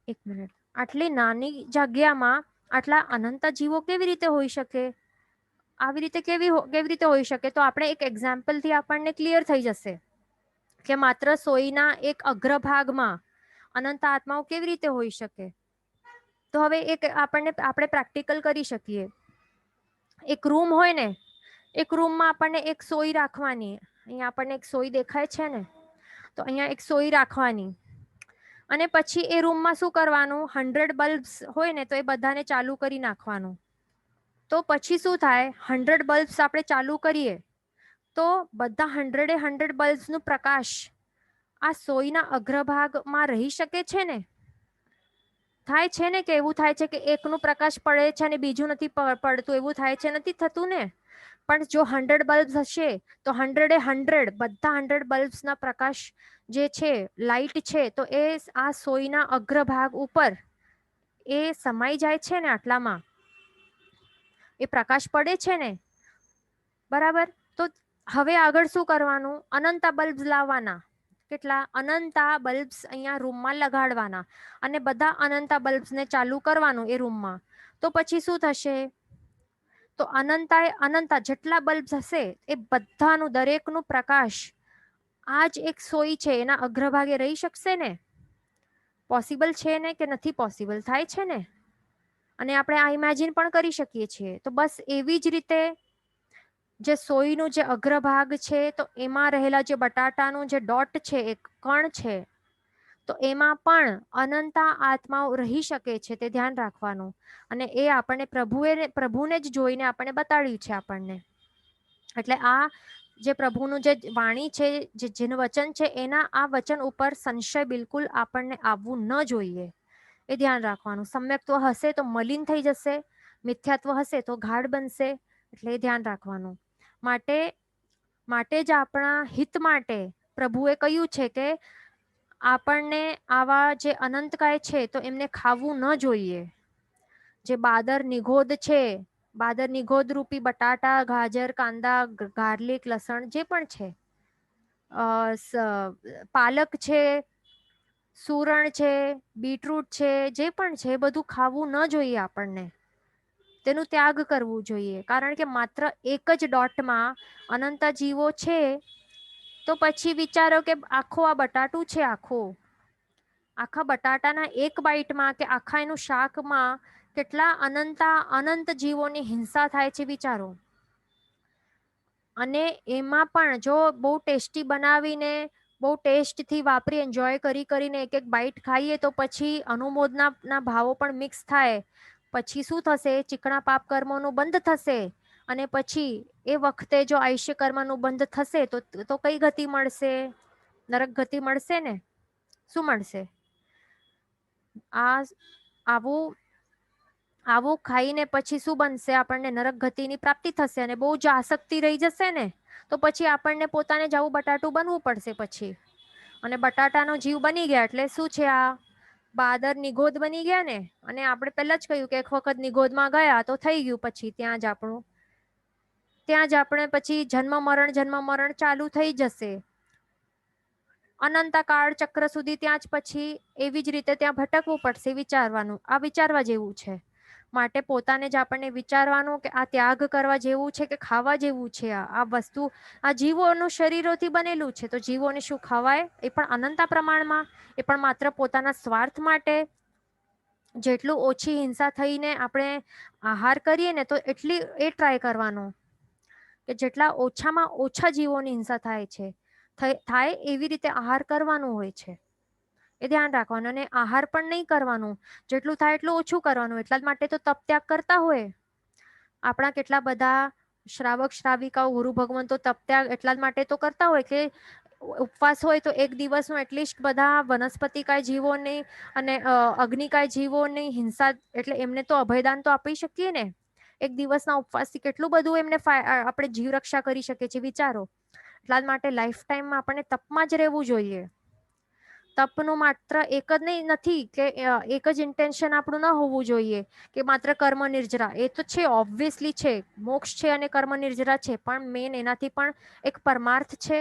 એક મિનિટ, આટલી નાની જગ્યામાં આટલા અનંત જીવો કેવી રીતે હોઈ શકે, આવી રીતે કેવી રીતે હોઈ શકે? તો આપણે એક એક્ઝામ્પલથી આપણને ક્લિયર થઈ જશે કે માત્ર સોયના એક અગ્રભાગમાં અનંત આત્માઓ કેવી રીતે હોઈ શકે. તો હવે આપણે પ્રેક્ટિકલ કરી શકીએ. એક રૂમ હોય ને, એક રૂમમાં આપણને એક સોય રાખવાની, અહીંયા આપણને એક સોય દેખાય છે ને, તો અહીંયા એક સોય રાખવાની. અને પછી એ રૂમમાં શું કરવાનું, 100 બલ્બ્સ હોય ને, તો એ બધાને ચાલુ કરી નાખવાનું. તો પછી શું થાય, 100 બલ્બ્સ આપણે ચાલુ કરીએ તો બધા 100 બલ્બ્સનું પ્રકાશ આ સોયના અગ્રભાગમાં રહી શકે છે ને? થાય છે ને? કે એવું થાય છે કે એકનું પ્રકાશ પડે છે અને બીજું નથી પડતું, એવું થાય છે? નથી થતું ને? પણ જો 100 બલ્બ્સ હશે તો 100 બધા 100 બલ્બ્સના પ્રકાશ જે છે, લાઇટ છે, તો એ આ સોયના અગ્રભાગ ઉપર એ સમાઈ જાય છે ને, આટલામાં એ પ્રકાશ પડે છે ને, બરાબર? તો હવે આગળ શું કરવાનું, અનંતા બલ્બ્સ લાવવાના. કેટલા? અનંતા બલ્બ્સ અહીંયા રૂમમાં લગાડવાના અને બધા અનંતા બલ્બ્સને ચાલુ કરવાનું એ રૂમમાં. તો પછી શું થશે, તો અનંતા જેટલા બલ્બ્સ હશે એ બધાનું, દરેકનું પ્રકાશ આ જ એક સોય છે એના અગ્રભાગે રહી શકશે ને? પોસિબલ છે ને કે નથી પોસિબલ? થાય છે ને? અને આપણે આ ઇમેજિન પણ કરી શકીએ છીએ. તો બસ એવી જ રીતે જે સોયનું જે અગ્રભાગ છે, તો એમાં રહેલા જે બટાટાનું જે ડોટ છે, એક કણ છે, તો એમાં પણ અનંતા આત્માઓ રહી શકે છે, તે ધ્યાન રાખવાનું. અને એ આપણને પ્રભુને જ જોઈને આપણને બતાડ્યું છે આપણને. એટલે આ જે પ્રભુનું જે વાણી છે, જે જીન વચન છે, એના આ વચન ઉપર સંશય બિલકુલ આપણને આવવું ન જોઈએ, એ ધ્યાન રાખવાનું. સમ્યક્ત્વ હશે તો મલિન થઈ જશે, મિથ્યાત્વ હશે તો ગાઢ બનશે. એટલે એ ધ્યાન રાખવાનું. માટે જ આપણા હિત માટે પ્રભુએ કહ્યું છે કે આપણને આવા જે અનંતકાય છે, તો એમને ખાવું ન જોઈએ. જે બાદર નિગોદ છે, બાદર નિગોદ રૂપી બટાટા, ગાજર, કાંદા, ગાર્લિક, લસણ જે પણ છે, પાલક છે, સુરણ છે, બીટરૂટ છે, જે પણ છે, એ બધું ખાવું ન જોઈએ આપણને. તેનું ત્યાગ કરવું જોઈએ. કારણ કે માત્ર એક જ ડોટમાં અનંત જીવો છે, તો પછી વિચારો કે આખો આ બટાટું છે, આખો આખા બટાટાના એક બાઈટમાં કે આખા એનું શાકમાં કેટલા અનંત જીવોની હિંસા થાય છે વિચારો. અને એમાં પણ જો બહુ ટેસ્ટી બનાવીને બહુ ટેસ્ટથી વાપરી એન્જોય કરીને એક એક બાઈટ ખાઈએ તો પછી અનુમોદના ભાવો પણ મિક્સ થાય. પછી શું થશે? ચીકણા પાપ કર્મોનું બંધ થશે. અને પછી એ વખતે જો આયુષ્ય કર્મનું બંધ થશે તો કઈ ગતિ મળશે? નરક ગતિ મળશે ને. શું મળશે? આવું આવું ખાઈને પછી શું બનશે? આપણને નરક ગતિની પ્રાપ્તિ થશે. અને બહુ જ આસક્તિ રહી જશે ને તો પછી આપણને પોતાને જ આવું બટાટું બનવું પડશે પછી. અને બટાટાનો જીવ બની ગયા એટલે શું છે? આ બાદર નિગોદ બની ગયા ને. અને આપણે પહેલા જ કહ્યું કે એક વખત નિગોદમાં ગયા તો થઈ ગયું. પછી ત્યાં જ આપણે પછી જન્મ મરણ ચાલુ થઈ જશે. અનંતકાળ ચક્ર સુધી ત્યાં જ પછી એવી જ રીતે ત્યાં ભટકવું પડશે. વિચારવાનું, આ વિચારવા જેવું છે. માટે પોતાને જ આપણને વિચારવાનું કે આ ત્યાગ કરવા જેવું છે કે ખાવા જેવું છે? આ વસ્તુ આ જીવોનું શરીરોથી બનેલું છે તો જીવોને શું ખવાય? એ પણ અનંત પ્રમાણમાં, એ પણ માત્ર પોતાના સ્વાર્થ માટે. જેટલું ઓછી હિંસા થઈને આપણે આહાર કરીએ ને તો એટલી એ ટ્રાય કરવાનો કે જેટલા ઓછામાં ઓછા જીવોની હિંસા થાય એવી રીતે આહાર કરવાનું હોય છે. એ ધ્યાન રાખવાનું. અને આહાર પણ નહીં કરવાનું, જેટલું થાય એટલું ઓછું કરવાનું. એટલા જ માટે તો તપ ત્યાગ કરતા હોય આપણા કેટલા બધા શ્રાવક શ્રાવિકાઓ, ગુરુ ભગવંતો તપ ત્યાગ એટલા જ માટે તો કરતા હોય કે ઉપવાસ હોય તો એક દિવસનું એટલીસ્ટ બધા વનસ્પતિકાય જીવોને અને અગ્નિકાય જીવોની હિંસા એટલે એમને તો અભયદાન તો આપી શકીએ ને. એક દિવસના ઉપવાસથી કેટલું બધું એમને આપણે જીવ રક્ષા કરી શકીએ છીએ વિચારો. એટલા જ માટે લાઈફ ટાઈમમાં આપણને તપમાં જ રહેવું જોઈએ. તપનું માત્ર એક જ નહીં નથી કે એક જ ઇન્ટેન્શન આપણું ન હોવું જોઈએ કે માત્ર કર્મ નિર્જરા. એ તો છે, ઓબ્વિયસલી છે, મોક્ષ છે અને કર્મ નિર્જરા છે. પણ મેન એનાથી પણ એક પરમાર્થ છે.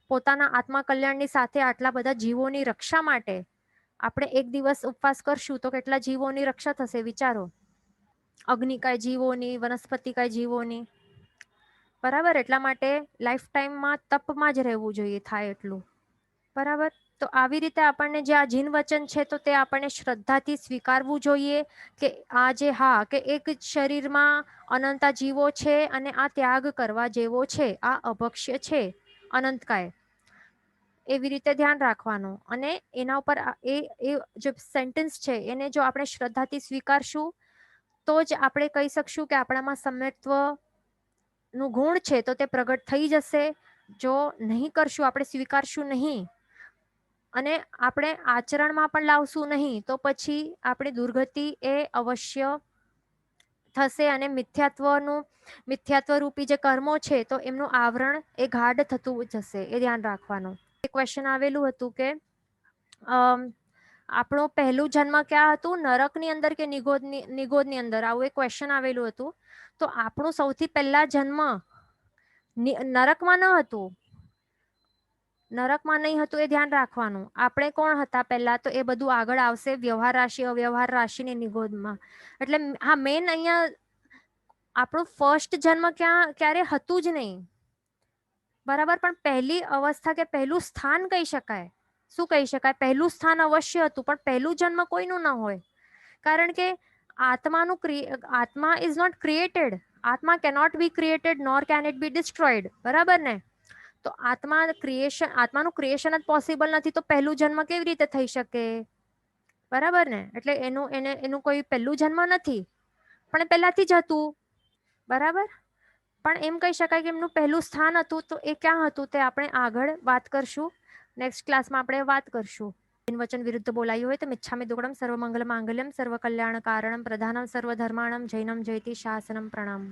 પોતાના આત્મા કલ્યાણની સાથે આટલા બધા જીવોની રક્ષા માટે આપણે એક દિવસ ઉપવાસ કરશું તો કેટલા જીવોની રક્ષા થશે વિચારો. અગ્નિકાય જીવોની, વનસ્પતિકાય જીવોની. બરાબર. એટલા માટે લાઈફ ટાઈમમાં તપમાં જ રહેવું જોઈએ થાય એટલું. બરાબર. તો આવી રીતે આપણને જે આ જીન વચન છે તો તે આપણને શ્રદ્ધાથી સ્વીકારવું જોઈએ કે કે એક શરીરમાં અનંતા જીવો છે અને આ ત્યાગ કરવા જેવો છે. આ અભક્ષ્ય છે અનંતકાય. એવી રીતે ધ્યાન રાખવાનું. અને એના ઉપર જે સેન્ટેન્સ છે એને જો આપણે શ્રદ્ધાથી સ્વીકારશું તો જ આપણે કહી શકશું કે આપણામાં સમ્યક્ત્વ નું ગુણ છે તો તે પ્રગટ થઈ જશે. જો નહીં કરશું, આપણે સ્વીકારશું નહીં અને આપણે આચરણમાં પણ લાવશું નહીં તો પછી આપણી દુર્ગતિ એ અવશ્ય થશે. અને મિથ્યાત્વ રૂપી જે કર્મો છે તો એમનું આવરણ એ ગાઢ થતું જશે. એ ધ્યાન રાખવાનું. એક ક્વેશ્ચન આવેલું હતું કે આપણું પહેલું જન્મ ક્યાં હતું? નરકની અંદર કે નિગોદની અંદર? આવું એક ક્વેશ્ચન આવેલું હતું. તો આપણું સૌથી પહેલા જન્મ નરકમાં ન હતું. નરકમાં નહીં હતું એ ધ્યાન રાખવાનું. આપણે કોણ હતા પહેલા? તો એ બધું આગળ આવશે વ્યવહાર રાશિ, અવ્યવહાર રાશિની નિગોદમાં. એટલે હા, મેન અહીંયા આપણું ફર્સ્ટ જન્મ ક્યારે હતું જ નહીં. બરાબર. પણ પહેલી અવસ્થા કે પહેલું સ્થાન કહી શકાય. શું કહી શકાય? પહેલું સ્થાન અવશ્ય હતું પણ પહેલું જન્મ કોઈનું ન હોય. કારણ કે આત્મા ઇઝ નોટ ક્રિએટેડ. આત્મા cannot be created nor can it be destroyed. બરાબર ને? તો આત્માનું ક્રિએશન જ પોસિબલ નથી તો પહેલું જન્મ કેવી રીતે થઈ શકે? બરાબર ને? એટલે એનું કોઈ પહેલું જન્મ નથી પણ પહેલાથી જ હતું. બરાબર. પણ એમ કહી શકાય કે એમનું પહેલું સ્થાન હતું. તો એ ક્યાં હતું તે આપણે આગળ વાત કરશું. નેક્સ્ટ ક્લાસમાં આપણે વાત કરશું. વચન વિરુદ્ધ બોલાયું હોય તો મિચ્છામિ દુક્કડમ. સર્વ મંગલ માંગલ્યમ, સર્વ કલ્યાણ કારણમ, પ્રધાનમ સર્વ ધર્માણમ, જૈનમ જયતિ શાસનમ. પ્રણામ.